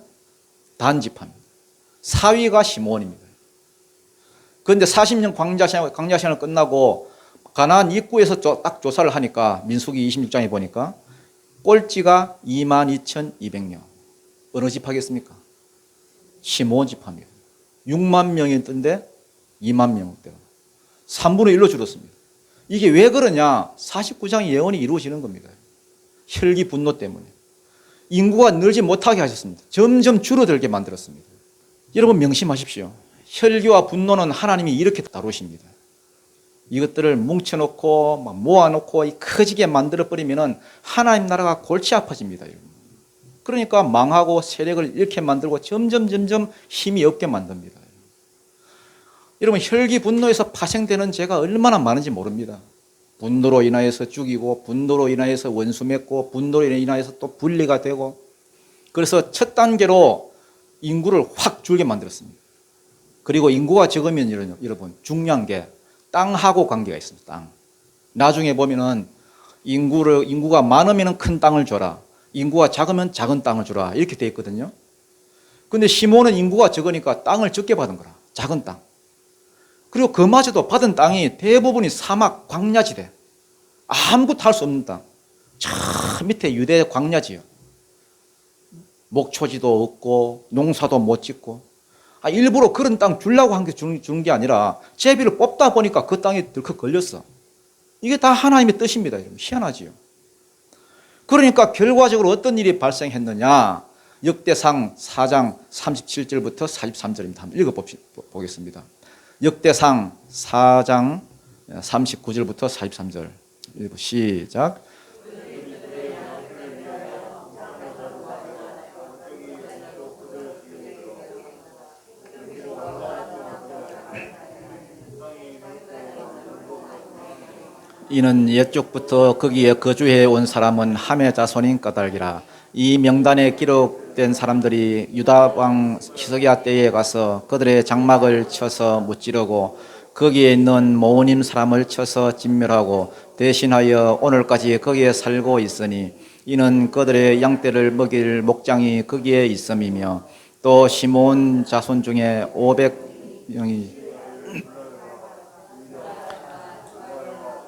단 지파입니다. 4위가 시몬입니다. 그런데 40년 광야 생활 끝나고 가나안 입구에서 딱 조사를 하니까 민수기 26장에 보니까 꼴찌가 22,200명. 어느 지파겠습니까? 시몬 지파입니다. 6만 명이었던데 2만 명대로 3분의 1로 줄었습니다. 이게 왜 그러냐? 49장의 예언이 이루어지는 겁니다. 혈기 분노 때문에. 인구가 늘지 못하게 하셨습니다. 점점 줄어들게 만들었습니다. 여러분 명심하십시오. 혈기와 분노는 하나님이 이렇게 다루십니다. 이것들을 뭉쳐놓고 막 모아놓고 커지게 만들어버리면 하나님 나라가 골치 아파집니다. 그러니까 망하고 세력을 잃게 만들고 점점 힘이 없게 만듭니다. 여러분 혈기 분노에서 파생되는 죄가 얼마나 많은지 모릅니다. 분노로 인하여서 죽이고 분노로 인하여서 원수 맺고 분노로 인하여서 또 분리가 되고 그래서 첫 단계로 인구를 확 줄게 만들었습니다. 그리고 인구가 적으면 여러분 중요한 게 땅하고 관계가 있습니다. 땅. 나중에 보면은 인구가 많으면 큰 땅을 줘라. 인구가 작으면 작은 땅을 주라. 이렇게 돼 있거든요. 근데 시몬은 인구가 적으니까 땅을 적게 받은 거라. 작은 땅. 그리고 그마저도 받은 땅이 대부분이 사막, 광야지대. 아무것도 할 수 없는 땅. 저 밑에 유대 광야지요. 목초지도 없고 농사도 못 짓고. 일부러 그런 땅 주려고 한 게 주는 게 아니라 제비를 뽑다 보니까 그 땅에 들컥 걸렸어. 이게 다 하나님의 뜻입니다. 희한하지요. 그러니까 결과적으로 어떤 일이 발생했느냐? 역대상 4장 37절부터 43절입니다. 한번 읽어보겠습니다. 역대상 4장 39절부터 43절. 시작. 이는 옛적부터 거기에 거주해 온 사람은 함의 자손인 까닭이라. 이 명단에 기록된 사람들이 유다 왕 히스기야 때에 가서 그들의 장막을 쳐서 무찌르고 거기에 있는 모님 사람을 쳐서 진멸하고 대신하여 오늘까지 거기에 살고 있으니 이는 그들의 양떼를 먹일 목장이 거기에 있음이며 또 시몬 자손 중에 500명이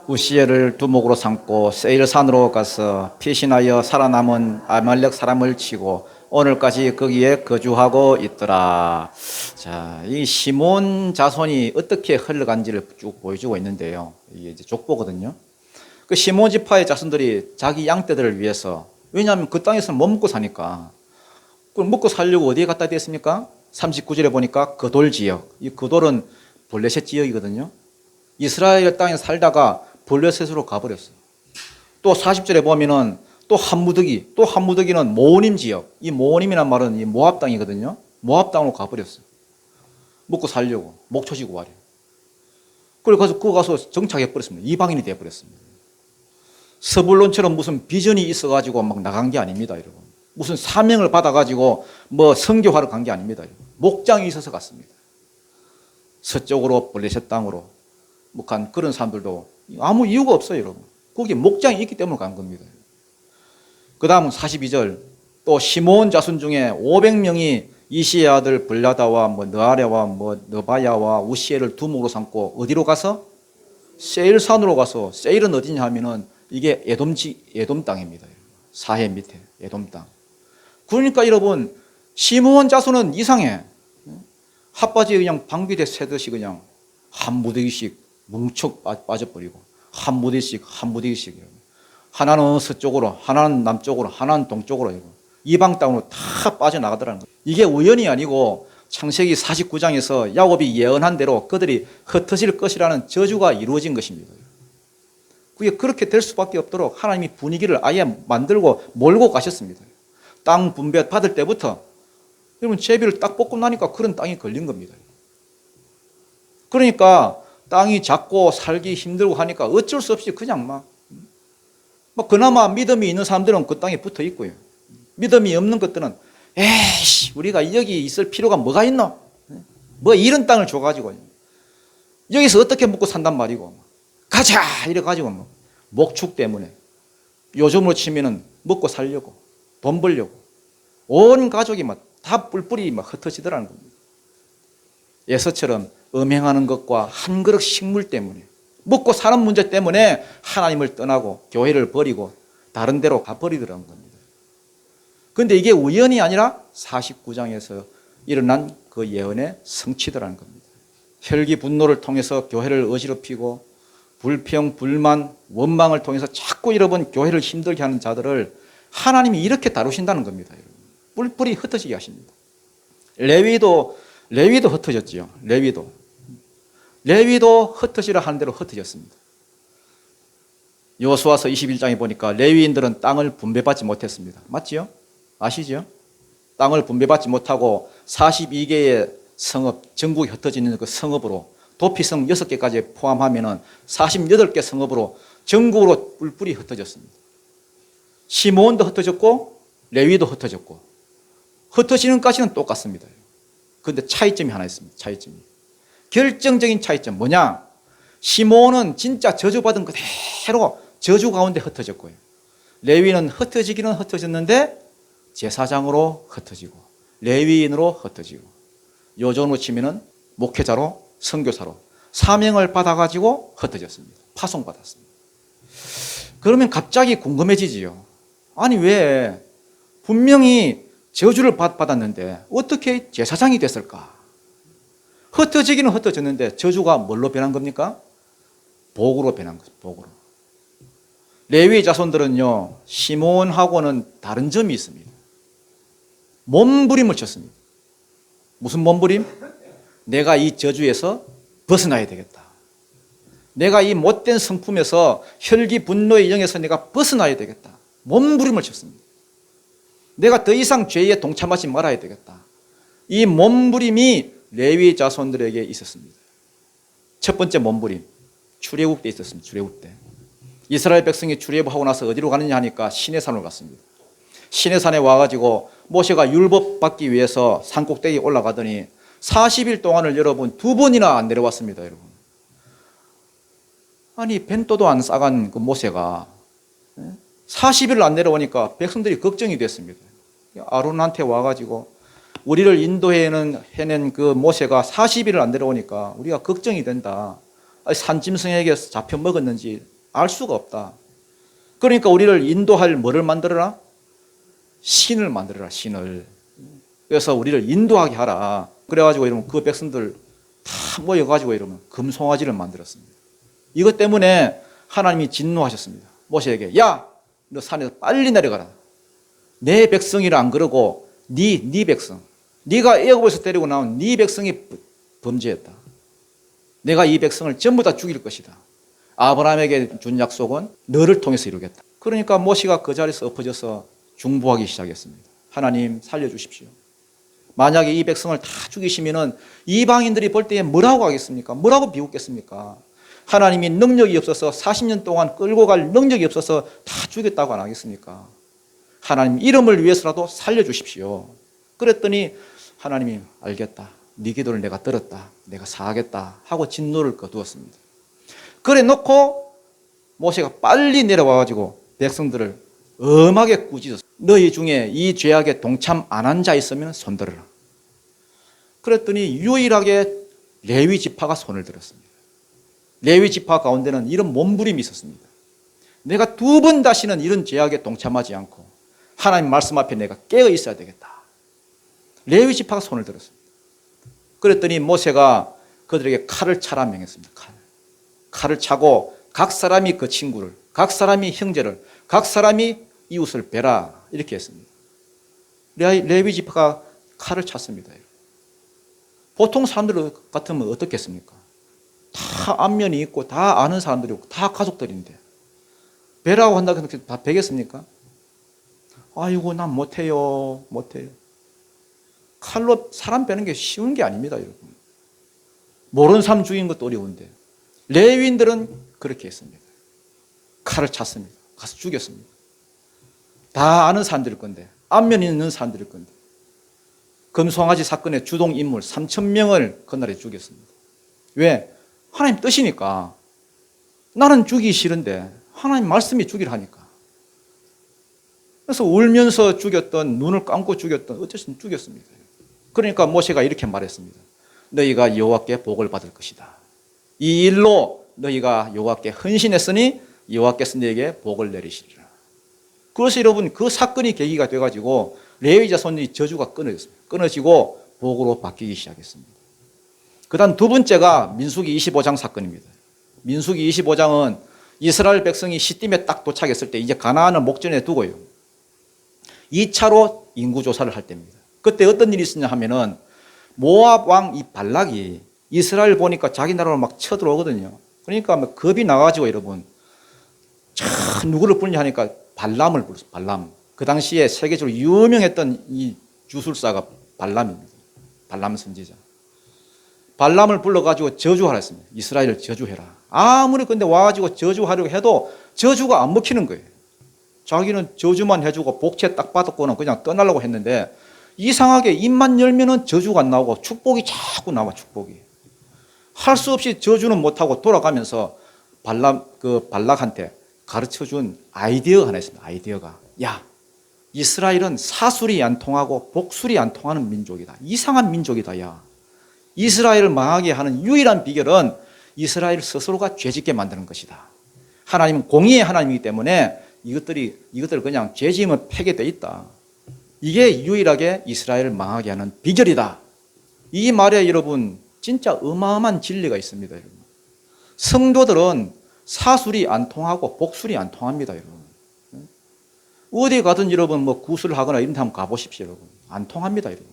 우시엘을 두목으로 삼고 세일산으로 가서 피신하여 살아남은 아말렉 사람을 치고 오늘까지 거기에 거주하고 있더라. 자, 이 시몬 자손이 어떻게 흘러간지를 쭉 보여주고 있는데요. 이게 이제 족보거든요. 그 시몬 지파의 자손들이 자기 양떼들을 위해서, 왜냐하면 그 땅에서 못 먹고 사니까, 그걸 먹고 살려고 어디에 갖다 댔습니까? 39절에 보니까 그돌 지역. 이 그돌은 블레셋 지역이거든요. 이스라엘 땅에 살다가 블레셋으로 가버렸어요. 또 40절에 보면은 또 한 무더기는 모님 지역. 이 모님이란 말은 이 모압 땅이거든요. 모압 땅으로 가버렸어요. 먹고 살려고 목초지고 말이에요. 그래서 그거 가서 정착해버렸습니다. 이방인이 되어버렸습니다. 서불론처럼 무슨 비전이 있어가지고 막 나간 게 아닙니다, 여러분. 무슨 사명을 받아가지고 뭐 선교하러 간 게 아닙니다, 여러분. 목장이 있어서 갔습니다. 서쪽으로 블레셋 땅으로 간 그런 사람들도 아무 이유가 없어요, 여러분. 거기 목장이 있기 때문에 간 겁니다. 그 다음은 42절. 또 시몬 자손 중에 500명이 이시의 아들 블라다와 느아레와 느바야와 우시엘을 두목으로 삼고 어디로 가서? 세일산으로 가서, 세일은 어디냐 하면은 이게 에돔 땅입니다. 사해 밑에 에돔 땅. 그러니까 여러분, 시몬 자손은 이상해. 핫바지에 그냥 방비대 새듯이 그냥 한 무더기씩 뭉쳐 빠져버리고 한 무더기씩 하나는 서쪽으로, 하나는 남쪽으로, 하나는 동쪽으로 이방 땅으로 다 빠져나가더라는 거예요. 이게 우연이 아니고 창세기 49장에서 야곱이 예언한 대로 그들이 흩어질 것이라는 저주가 이루어진 것입니다. 그게 그렇게 될 수밖에 없도록 하나님이 분위기를 아예 만들고 몰고 가셨습니다. 땅 분배 받을 때부터 여러분 제비를 딱 뽑고 나니까 그런 땅이 걸린 겁니다. 그러니까 땅이 작고 살기 힘들고 하니까 어쩔 수 없이 그냥 막 그나마 믿음이 있는 사람들은 그 땅에 붙어 있고요. 믿음이 없는 것들은 에이씨 우리가 여기 있을 필요가 뭐가 있노? 뭐 이런 땅을 줘가지고 여기서 어떻게 먹고 산단 말이고 가자 이래가지고 목축 때문에 요즘으로 치면은 먹고 살려고 돈 벌려고 온 가족이 다 뿔뿔이 흩어지더라는 겁니다. 에서처럼 음행하는 것과 한 그릇 식물 때문에 먹고 사는 문제 때문에 하나님을 떠나고 교회를 버리고 다른 데로 가버리더라는 겁니다. 그런데 이게 우연이 아니라 49장에서 일어난 그 예언의 성취더라는 겁니다. 혈기 분노를 통해서 교회를 어지럽히고 불평, 불만, 원망을 통해서 자꾸 여러분 교회를 힘들게 하는 자들을 하나님이 이렇게 다루신다는 겁니다. 뿔뿔이 흩어지게 하십니다. 레위도 흩어졌지요. 레위도 흩어지라 하는 대로 흩어졌습니다. 여호수아서 21장에 보니까 레위인들은 땅을 분배받지 못했습니다. 맞지요? 아시죠? 땅을 분배받지 못하고 42개의 성읍, 전국에 흩어지는 그 성읍으로 도피성 6개까지 포함하면 48개 성읍으로 전국으로 뿔뿔이 흩어졌습니다. 시므온도 흩어졌고 레위도 흩어졌고 흩어지는 까지는 똑같습니다. 그런데 차이점이 하나 있습니다. 차이점이. 결정적인 차이점 뭐냐? 시므온은 진짜 저주받은 그대로 저주 가운데 흩어졌고요. 레위는 흩어지기는 흩어졌는데 제사장으로 흩어지고 레위인으로 흩어지고 요즘으로 치면은 목회자로 선교사로 사명을 받아가지고 흩어졌습니다. 파송받았습니다. 그러면 갑자기 궁금해지지요. 아니 왜 분명히 저주를 받았는데 어떻게 제사장이 됐을까? 흩어지기는 흩어졌는데 저주가 뭘로 변한 겁니까? 복으로 변한 거죠. 복으로. 레위 자손들은요 시므온하고는 다른 점이 있습니다. 몸부림을 쳤습니다. 무슨 몸부림? 내가 이 저주에서 벗어나야 되겠다. 내가 이 못된 성품에서 혈기 분노의 영에서 내가 벗어나야 되겠다. 몸부림을 쳤습니다. 내가 더 이상 죄에 동참하지 말아야 되겠다. 이 몸부림이 레위 자손들에게 있었습니다. 첫 번째 몸부림, 출애굽 때 있었습니다. 출애굽 때. 이스라엘 백성이 출애굽하고 나서 어디로 가느냐 하니까 시내산으로 갔습니다. 시내산에 와가지고 모세가 율법 받기 위해서 산꼭대기에 올라가더니 40일 동안을 여러분 2번이나 안 내려왔습니다. 여러분. 아니 벤또도 안 싸간 그 모세가 40일을 안 내려오니까 백성들이 걱정이 됐습니다. 아론한테 와가지고 우리를 인도해낸 그 모세가 40일을 안 내려오니까 우리가 걱정이 된다. 산짐승에게 잡혀 먹었는지 알 수가 없다. 그러니까 우리를 인도할 뭐를 만들어라? 신을 만들어라. 신을. 그래서 우리를 인도하게 하라. 그래가지고 이러면 그 백성들 다 모여가지고 이러면 금송아지를 만들었습니다. 이것 때문에 하나님이 진노하셨습니다. 모세에게 야, 너 산에서 빨리 내려가라. 내 백성이라 안 그러고 네 백성. 네가 애굽에서 데리고 나온 네 백성이 범죄했다. 내가 이 백성을 전부 다 죽일 것이다. 아브라함에게 준 약속은 너를 통해서 이루겠다. 그러니까 모세가 그 자리에서 엎어져서 중보하기 시작했습니다. 하나님 살려주십시오. 만약에 이 백성을 다 죽이시면은 이방인들이 볼 때에 뭐라고 하겠습니까? 뭐라고 비웃겠습니까? 하나님이 능력이 없어서 40년 동안 끌고 갈 능력이 없어서 다 죽였다고 안 하겠습니까? 하나님 이름을 위해서라도 살려주십시오. 그랬더니 하나님이 알겠다. 네 기도를 내가 들었다. 내가 사하겠다 하고 진노를 거두었습니다. 그래 놓고 모세가 빨리 내려와가지고 백성들을 엄하게 꾸짖었어요. 너희 중에 이 죄악에 동참 안 한 자 있으면 손들어라. 그랬더니 유일하게 레위 지파가 손을 들었습니다. 레위 지파 가운데는 이런 몸부림이 있었습니다. 내가 2번 다시는 이런 죄악에 동참하지 않고 하나님 말씀 앞에 내가 깨어 있어야 되겠다. 레위 지파가 손을 들었습니다. 그랬더니 모세가 그들에게 칼을 차라 명했습니다. 칼을 차고 각 사람이 그 친구를, 각 사람이 형제를, 각 사람이 이웃을 베라 이렇게 했습니다. 레위 지파가 칼을 찼습니다. 보통 사람들 같으면 어떻겠습니까? 다 안면이 있고 다 아는 사람들이고 다 가족들인데 베라고 한다고 해서 다 베겠습니까? 아이고 난 못해요. 칼로 사람 베는 게 쉬운 게 아닙니다, 여러분. 모르는 사람 죽이는 것도 어려운데 레위인들은 그렇게 했습니다. 칼을 찼습니다. 가서 죽였습니다. 다 아는 사람들일 건데, 안면이 있는 사람들일 건데, 금송아지 사건의 주동 인물 3,000명을 그날에 죽였습니다. 왜? 하나님 뜻이니까. 나는 죽이기 싫은데 하나님 말씀이 죽이라 하니까. 그래서 울면서 죽였던, 눈을 감고 죽였던, 어쨌든 죽였습니다. 그러니까 모세가 이렇게 말했습니다. 너희가 여호와께 복을 받을 것이다. 이 일로 너희가 여호와께 헌신했으니 여호와께서 너희에게 복을 내리시리라. 그래서 여러분 그 사건이 계기가 돼가지고 레위 자손의 저주가 끊어지고 복으로 바뀌기 시작했습니다. 그 다음 두 번째가 민수기 25장 사건입니다. 민수기 25장은 이스라엘 백성이 시딤에 딱 도착했을 때 이제 가나안을 목전에 두고요. 2차로 인구조사를 할 때입니다. 그때 어떤 일이 있었냐 하면은 모압 왕 이 발락이 이스라엘 보니까 자기 나라로 막 쳐들어오거든요. 그러니까 막 겁이 나가지고 여러분 누구를 부르냐 하니까 발람을 불렀어요. 발람. 그 당시에 세계적으로 유명했던 이 주술사가 발람입니다. 발람 선지자. 발람을 불러가지고 저주하라 했습니다. 이스라엘을 저주해라. 아무리 근데 와가지고 저주하려고 해도 저주가 안 먹히는 거예요. 자기는 저주만 해주고 복채 딱 받았고는 그냥 떠나려고 했는데 이상하게 입만 열면은 저주가 안 나오고 축복이 자꾸 나와, 축복이. 할 수 없이 저주는 못하고 돌아가면서 발락한테 가르쳐 준 아이디어가 하나 있습니다. 아이디어가. 야, 이스라엘은 사술이 안 통하고 복술이 안 통하는 민족이다. 이상한 민족이다, 야. 이스라엘을 망하게 하는 유일한 비결은 이스라엘 스스로가 죄짓게 만드는 것이다. 하나님은 공의의 하나님이기 때문에 이것들을 그냥 죄지으면 폐기되어 있다. 이게 유일하게 이스라엘을 망하게 하는 비결이다. 이 말에 여러분 진짜 어마어마한 진리가 있습니다. 여러분. 성도들은 사술이 안 통하고 복술이 안 통합니다. 여러분. 어디 가든 여러분 뭐 구슬을 하거나 이런 데 한번 가보십시오. 여러분. 안 통합니다. 여러분.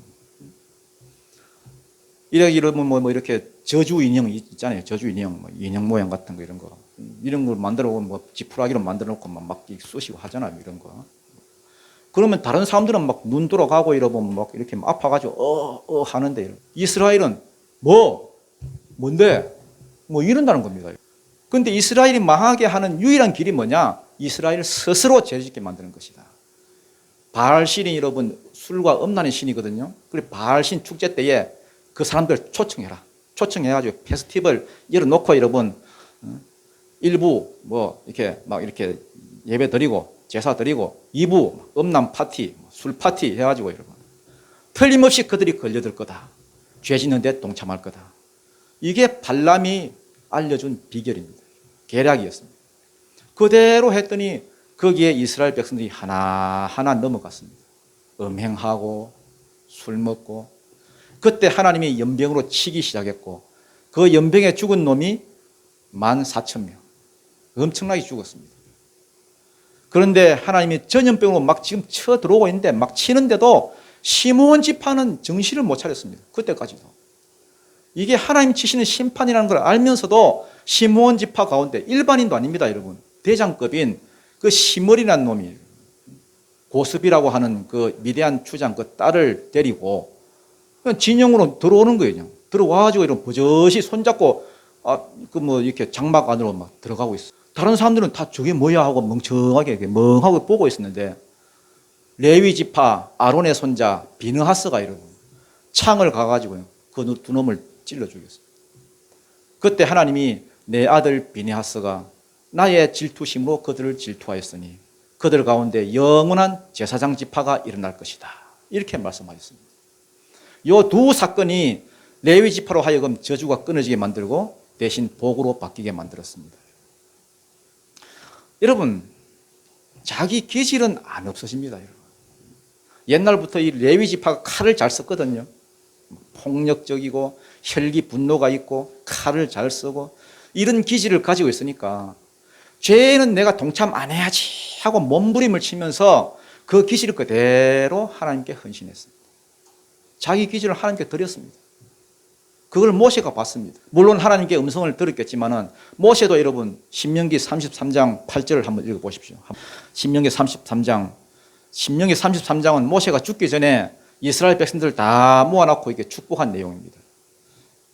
여러분 뭐 이렇게 저주 인형 있잖아요. 저주 인형, 뭐 인형 모양 같은 거 이런 거. 이런 걸 만들어 뭐 지푸라기로 만들어 놓고 막 쑤시고 하잖아요. 이런 거. 그러면 다른 사람들은 막 눈 돌아가고 이러면 막 이렇게 아파가지고 하는데 이스라엘은 뭔데? 뭐 이런다는 겁니다. 그런데 이스라엘이 망하게 하는 유일한 길이 뭐냐? 이스라엘 스스로 죄짓게 만드는 것이다. 바알신이 여러분 술과 음란의 신이거든요. 그래 바알신 축제 때에 그 사람들 초청해라. 초청해가지고 페스티벌 열어놓고 여러분 일부 뭐 이렇게 막 이렇게 예배 드리고 제사 드리고 2부 음란 파티, 술 파티 해가지고 여러분 틀림없이 그들이 걸려들 거다. 죄 짓는데 동참할 거다. 이게 발람이 알려준 비결입니다. 계략이었습니다. 그대로 했더니 거기에 이스라엘 백성들이 하나하나 넘어갔습니다. 음행하고 술 먹고 그때 하나님이 연병으로 치기 시작했고 그 연병에 죽은 놈이 14,000명. 엄청나게 죽었습니다. 그런데 하나님이 전염병으로 막 지금 쳐 들어오고 있는데 막 치는데도 시므온 지파는 정신을 못 차렸습니다. 그때까지도. 이게 하나님 치시는 심판이라는 걸 알면서도 시므온 지파 가운데 일반인도 아닙니다, 여러분. 대장급인 그 시므리라는 놈이 고스비라고 하는 그 미디안 추장 그 딸을 데리고 그냥 진영으로 들어오는 거예요. 그냥. 들어와가지고 이런 버젓이 손잡고 이렇게 장막 안으로 막 들어가고 있어. 다른 사람들은 다 저게 뭐야 하고 멍청하게 멍하고 보고 있었는데 레위 지파 아론의 손자 비느하스가 이러고 창을 가가지고 그 두 놈을 찔러 죽였어요. 그때 하나님이 내 아들 비느하스가 나의 질투심으로 그들을 질투하였으니 그들 가운데 영원한 제사장 지파가 일어날 것이다. 이렇게 말씀하셨습니다. 이 두 사건이 레위 지파로 하여금 저주가 끊어지게 만들고 대신 복으로 바뀌게 만들었습니다. 여러분, 자기 기질은 안 없으십니다. 여러분. 옛날부터 이 레위 지파가 칼을 잘 썼거든요. 폭력적이고 혈기 분노가 있고 칼을 잘 쓰고 이런 기질을 가지고 있으니까 죄는 내가 동참 안 해야지 하고 몸부림을 치면서 그 기질을 그대로 하나님께 헌신했습니다. 자기 기질을 하나님께 드렸습니다. 그걸 모세가 봤습니다. 물론 하나님께 음성을 들었겠지만은 모세도 여러분 신명기 33장 8절을 한번 읽어보십시오. 신명기 33장은 모세가 죽기 전에 이스라엘 백성들 다 모아놓고 이렇게 축복한 내용입니다.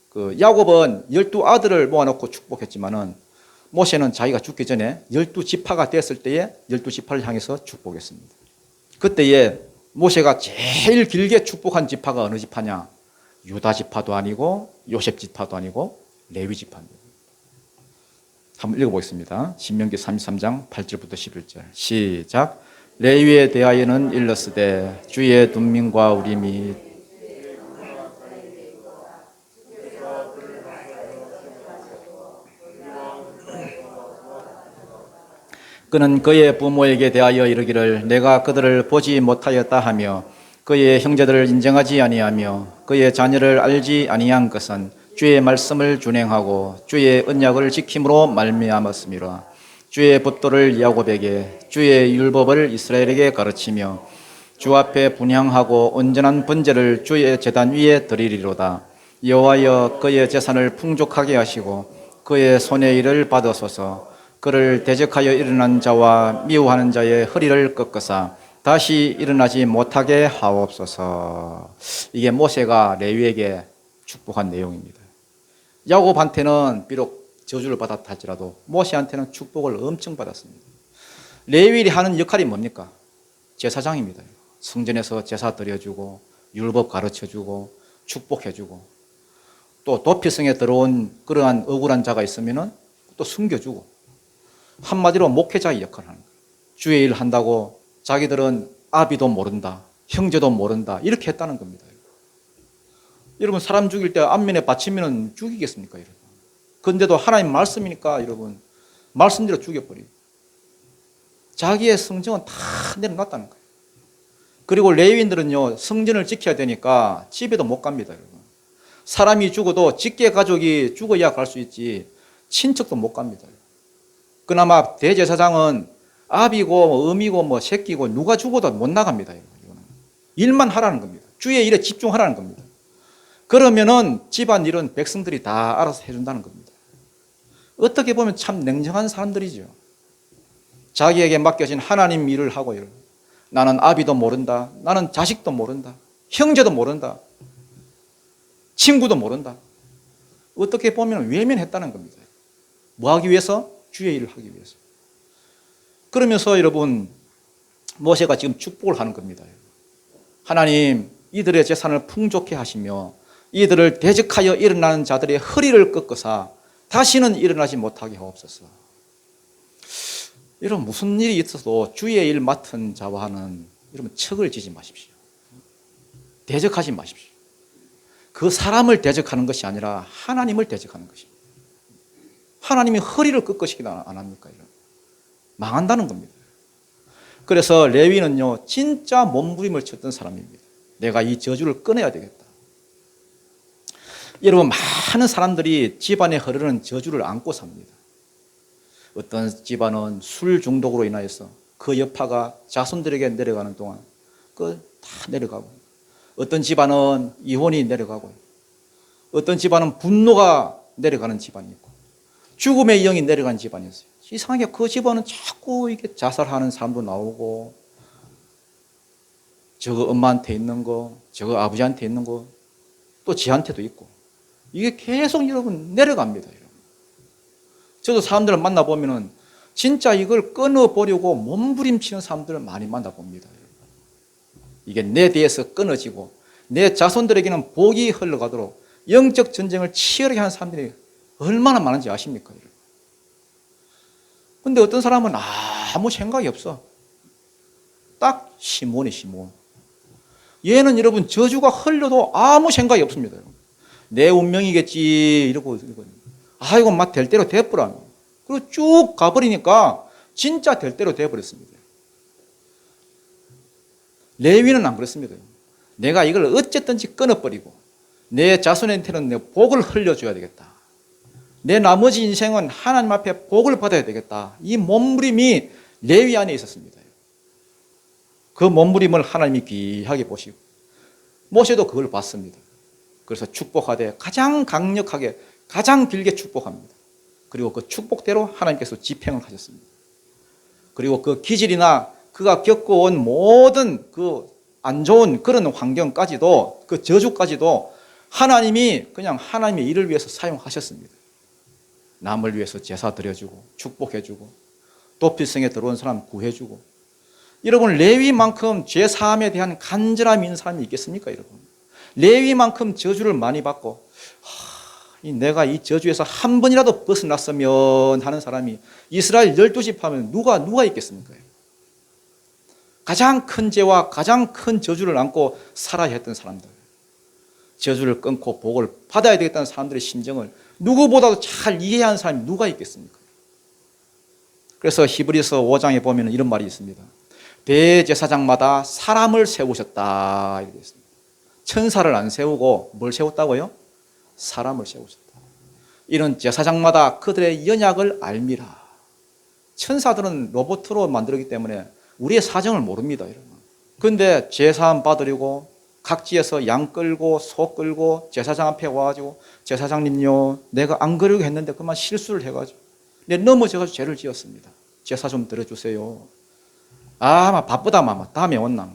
그 야곱은 12아들을 모아놓고 축복했지만은 모세는 자기가 죽기 전에 12지파가 됐을 때에 12지파를 향해서 축복했습니다. 그때에 모세가 제일 길게 축복한 지파가 어느 지파냐? 유다 지파도 아니고 요셉 지파도 아니고 레위 지파입니다. 한번 읽어보겠습니다. 신명기 33장 8절부터 11절 시작. 레위에 대하여는 일렀으되 주의 둔민과 우림이 그는 그의 부모에게 대하여 이르기를 내가 그들을 보지 못하였다 하며 그의 형제들을 인정하지 아니하며 그의 자녀를 알지 아니한 것은 주의 말씀을 준행하고 주의 언약을 지킴으로 말미암았음이라. 주의 법도를 야곱에게 주의 율법을 이스라엘에게 가르치며 주 앞에 분향하고 온전한 번제를 주의 제단 위에 드리리로다. 여호와여 그의 재산을 풍족하게 하시고 그의 손의 일을 받으소서. 그를 대적하여 일어난 자와 미워하는 자의 허리를 꺾으사 다시 일어나지 못하게 하옵소서. 이게 모세가 레위에게 축복한 내용입니다. 야곱한테는 비록 저주를 받았다 할지라도 모세한테는 축복을 엄청 받았습니다. 레위일이 하는 역할이 뭡니까? 제사장입니다. 성전에서 제사 드려주고 율법 가르쳐주고 축복해주고 또 도피성에 들어온 그러한 억울한 자가 있으면 또 숨겨주고 한마디로 목회자의 역할을 하는 거예요. 주의 일 한다고 자기들은 아비도 모른다, 형제도 모른다 이렇게 했다는 겁니다. 여러분 사람 죽일 때 안면에 받치면 죽이겠습니까? 여러분. 그런데도 하나님 말씀이니까 여러분 말씀대로 죽여버리고 자기의 성정은 다 내려놨다는 거예요. 그리고 레위인들은요 성전을 지켜야 되니까 집에도 못 갑니다. 여러분. 사람이 죽어도 직계 가족이 죽어야 갈 수 있지 친척도 못 갑니다. 그나마 대제사장은 아비고 어미고 새끼고 누가 죽어도 못 나갑니다. 이거는. 일만 하라는 겁니다. 주의 일에 집중하라는 겁니다. 그러면은 집안 일은 백성들이 다 알아서 해준다는 겁니다. 어떻게 보면 참 냉정한 사람들이죠. 자기에게 맡겨진 하나님 일을 하고 나는 아비도 모른다. 나는 자식도 모른다. 형제도 모른다. 친구도 모른다. 어떻게 보면 외면했다는 겁니다. 뭐 하기 위해서? 주의 일을 하기 위해서. 그러면서 여러분 모세가 지금 축복을 하는 겁니다. 하나님 이들의 재산을 풍족해 하시며 이들을 대적하여 일어나는 자들의 허리를 꺾으사 다시는 일어나지 못하게 하옵소서. 여러분 무슨 일이 있어도 주의 일 맡은 자와는 여러분 척을 지지 마십시오. 대적하지 마십시오. 그 사람을 대적하는 것이 아니라 하나님을 대적하는 것입니다. 하나님이 허리를 꺾으시기도 안 합니까? 망한다는 겁니다. 그래서 레위는요 진짜 몸부림을 쳤던 사람입니다. 내가 이 저주를 끊어야 되겠다. 여러분 많은 사람들이 집안에 흐르는 저주를 안고 삽니다. 어떤 집안은 술 중독으로 인하여서 그 여파가 자손들에게 내려가는 동안 그 다 내려가고, 어떤 집안은 이혼이 내려가고, 어떤 집안은 분노가 내려가는 집안이 있고, 죽음의 영이 내려가는 집안이 있어요. 이상하게 그 집안은 자꾸 이게 자살하는 사람도 나오고, 저거 엄마한테 있는 거, 저거 아버지한테 있는 거, 또 지한테도 있고, 이게 계속 여러분 내려갑니다. 여러분. 저도 사람들을 만나보면은 진짜 이걸 끊어보려고 몸부림치는 사람들을 많이 만나봅니다. 이게 내 뒤에서 끊어지고 내 자손들에게는 복이 흘러가도록 영적 전쟁을 치열하게 하는 사람들이 얼마나 많은지 아십니까? 그런데 어떤 사람은 아무 생각이 없어. 딱 시몬이 시몬. 얘는 여러분 저주가 흘러도 아무 생각이 없습니다. 내 운명이겠지 이러고 아이고 막 될 대로 돼버려. 그리고 쭉 가버리니까 진짜 될 대로 돼버렸습니다. 레위는 안 그렇습니다. 내가 이걸 어쨌든지 끊어버리고 내 자손한테는 내 복을 흘려줘야 되겠다. 내 나머지 인생은 하나님 앞에 복을 받아야 되겠다. 이 몸부림이 레위 안에 있었습니다. 그 몸부림을 하나님이 귀하게 보시고 모세도 그걸 봤습니다. 그래서 축복하되 가장 강력하게 가장 길게 축복합니다. 그리고 그 축복대로 하나님께서 집행을 하셨습니다. 그리고 그 기질이나 그가 겪어온 모든 그 안 좋은 그런 환경까지도 그 저주까지도 하나님이 그냥 하나님의 일을 위해서 사용하셨습니다. 남을 위해서 제사 드려주고 축복해주고 도피성에 들어온 사람 구해주고. 여러분, 레위만큼 죄사함에 대한 간절함이 있는 사람이 있겠습니까? 여러분, 레위만큼 저주를 많이 받고 내가 이 저주에서 한 번이라도 벗어났으면 하는 사람이 이스라엘 12집 하면 누가 있겠습니까? 가장 큰 죄와 가장 큰 저주를 안고 살아야 했던 사람들, 저주를 끊고 복을 받아야 되겠다는 사람들의 심정을 누구보다도 잘 이해하는 사람이 누가 있겠습니까? 그래서 히브리서 5장에 보면 이런 말이 있습니다. 대제사장마다 사람을 세우셨다 이렇게 있습니다. 천사를 안 세우고 뭘 세웠다고요? 사람을 세우셨다. 이런 제사장마다 그들의 연약을 알미라. 천사들은 로봇으로 만들었기 때문에 우리의 사정을 모릅니다. 그런데 제사함 받으려고 각지에서 양 끌고 소 끌고 제사장 앞에 와가지고 제사장님요, 내가 안 그러려고 했는데 그만 실수를 해가지고 내 넘어져가지고 죄를 지었습니다. 제사 좀 드려주세요. 바쁘다 다음에 온나.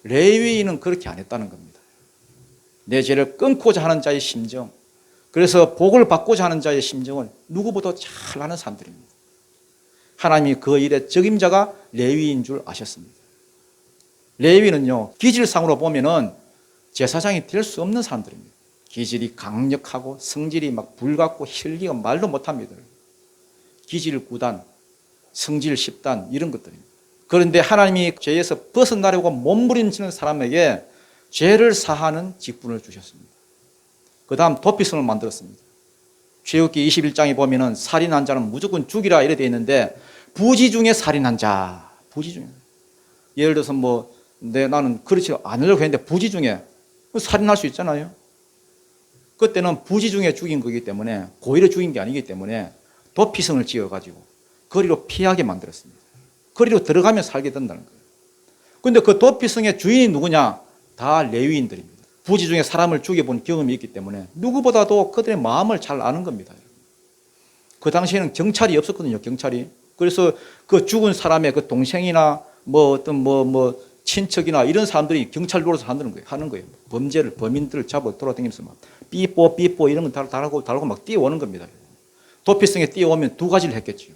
레위인은 그렇게 안 했다는 겁니다. 내 죄를 끊고자 하는 자의 심정, 그래서 복을 받고자 하는 자의 심정을 누구보다 잘 아는 사람들입니다. 하나님이 그 일의 적임자가 레위인 줄 아셨습니다. 레위는요, 기질상으로 보면은 제사장이 될 수 없는 사람들입니다. 기질이 강력하고 성질이 막 불같고 혈기가 말도 못합니다. 기질 9단, 성질 10단 이런 것들입니다. 그런데 하나님이 죄에서 벗어나려고 몸부림치는 사람에게 죄를 사하는 직분을 주셨습니다. 그 다음 도피성을 만들었습니다. 출애굽기 21장에 보면은 살인한 자는 무조건 죽이라 이래 되어 있는데 부지 중에 살인한 자, 부지 중에. 예를 들어서 나는 그렇지 않으려고 했는데 부지 중에 살인할 수 있잖아요. 그때는 부지 중에 죽인 거기 때문에 고의로 죽인 게 아니기 때문에 도피성을 지어가지고 거리로 피하게 만들었습니다. 거리로 들어가면 살게 된다는 거예요. 그런데 그 도피성의 주인이 누구냐? 다 레위인들입니다. 부지 중에 사람을 죽여본 경험이 있기 때문에 누구보다도 그들의 마음을 잘 아는 겁니다. 그 당시에는 경찰이 없었거든요. 경찰이. 그래서 그 죽은 사람의 그 동생이나 친척이나 이런 사람들이 경찰 노릇을 하는 거예요. 범인들을 잡아 돌아다니면서 막 삐뽀 이런 거 달고 막 뛰어오는 겁니다. 도피성에 뛰어오면 두 가지를 했겠지요.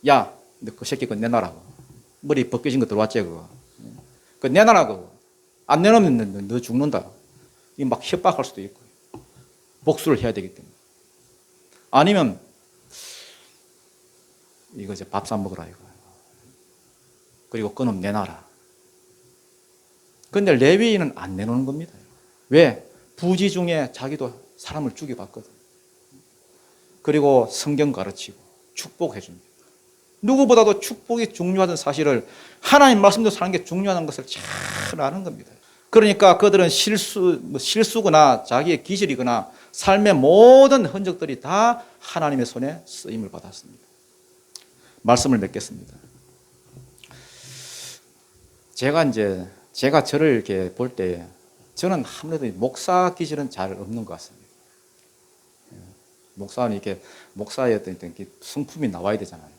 야, 너 그 새끼 그거 내놔라. 머리 벗겨진 거 들어왔지 그거. 그거 내놔라 그거. 안 내놓으면 너 죽는다. 이 막 협박할 수도 있고 복수를 해야 되기 때문에. 아니면 이거 이제 밥 사 먹으라 이거. 그리고 그놈 내놔라. 그런데 레위인은 안 내놓는 겁니다. 왜? 부지 중에 자기도 사람을 죽여봤거든. 그리고 성경 가르치고 축복해 줍니다. 누구보다도 축복이 중요하다는 사실을 하나님 말씀대로 사는 게 중요하다는 것을 잘 아는 겁니다. 그러니까 그들은 실수거나 자기의 기질이거나 삶의 모든 흔적들이 다 하나님의 손에 쓰임을 받았습니다. 말씀을 맺겠습니다. 제가 저를 이렇게 볼 때 저는 아무래도 목사 기질은 잘 없는 것 같습니다. 목사는 목사의 어떤 성품이 나와야 되잖아요.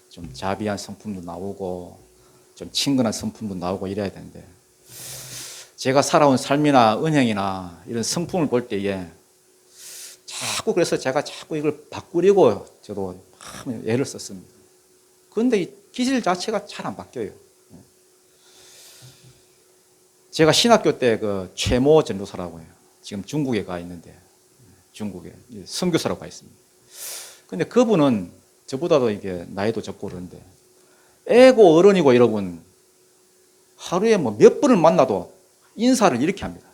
좀 자비한 성품도 나오고 좀 친근한 성품도 나오고 이래야 되는데 제가 살아온 삶이나 은행이나 이런 성품을 볼 때에 그래서 제가 자꾸 이걸 바꾸려고 저도 애를 썼습니다. 그런데 이 기질 자체가 잘 안 바뀌어요. 제가 신학교 때 그 최모 전도사라고 해요. 지금 중국에 가 있는데 중국에 선교사로 가 있습니다. 그런데 그분은 저보다도 이게 나이도 적고 그러는데 애고 어른이고 여러분 하루에 몇 번을 만나도 인사를 이렇게 합니다.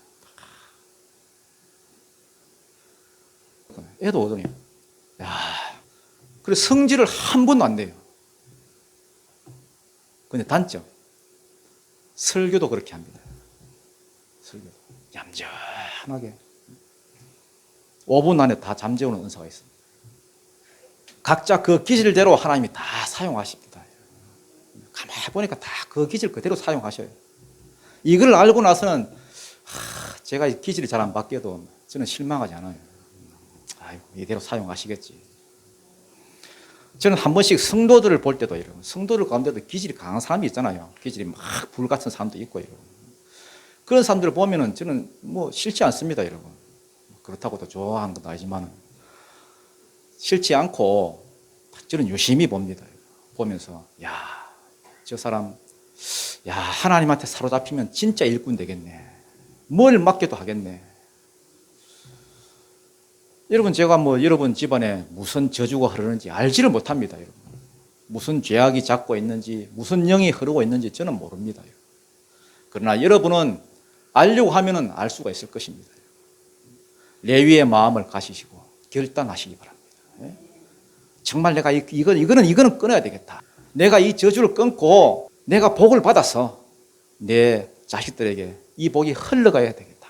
애도 어른이에요. 그래서 성질을 한 번도 안 내요. 근데 단점 설교도 그렇게 합니다. 설교. 얌전하게 5분 안에 다 잠재우는 은사가 있습니다. 각자 그 기질대로 하나님이 다 사용하십니다. 가만히 보니까 다 그 기질 그대로 사용하셔요. 이걸 알고 나서는 제가 기질이 잘 안 바뀌어도 저는 실망하지 않아요. 아이고, 이대로 사용하시겠지. 저는 한 번씩 성도들을 볼 때도 이러고, 성도들 가운데도 기질이 강한 사람이 있잖아요. 기질이 막 불 같은 사람도 있고 이러고. 그런 사람들을 보면은 저는 뭐 싫지 않습니다, 여러분. 그렇다고 또 좋아하는 것도 아니지만 싫지 않고 저는 유심히 봅니다. 보면서 저 사람 하나님한테 사로잡히면 진짜 일꾼 되겠네. 뭘 맡겨도 하겠네. 여러분, 제가 뭐 여러분 집안에 무슨 저주가 흐르는지 알지를 못합니다, 여러분. 무슨 죄악이 잡고 있는지, 무슨 영이 흐르고 있는지 저는 모릅니다. 그러나 여러분은 알려고 하면은 알 수가 있을 것입니다. 레위의 마음을 가지시고 결단하시기 바랍니다. 정말 내가 이거는 끊어야 되겠다. 내가 이 저주를 끊고 내가 복을 받아서 내 자식들에게 이 복이 흘러가야 되겠다.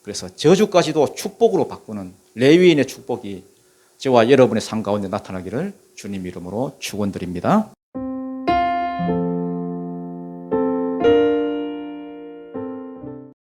그래서 저주까지도 축복으로 바꾸는 레위인의 축복이 저와 여러분의 삶 가운데 나타나기를 주님 이름으로 축원드립니다.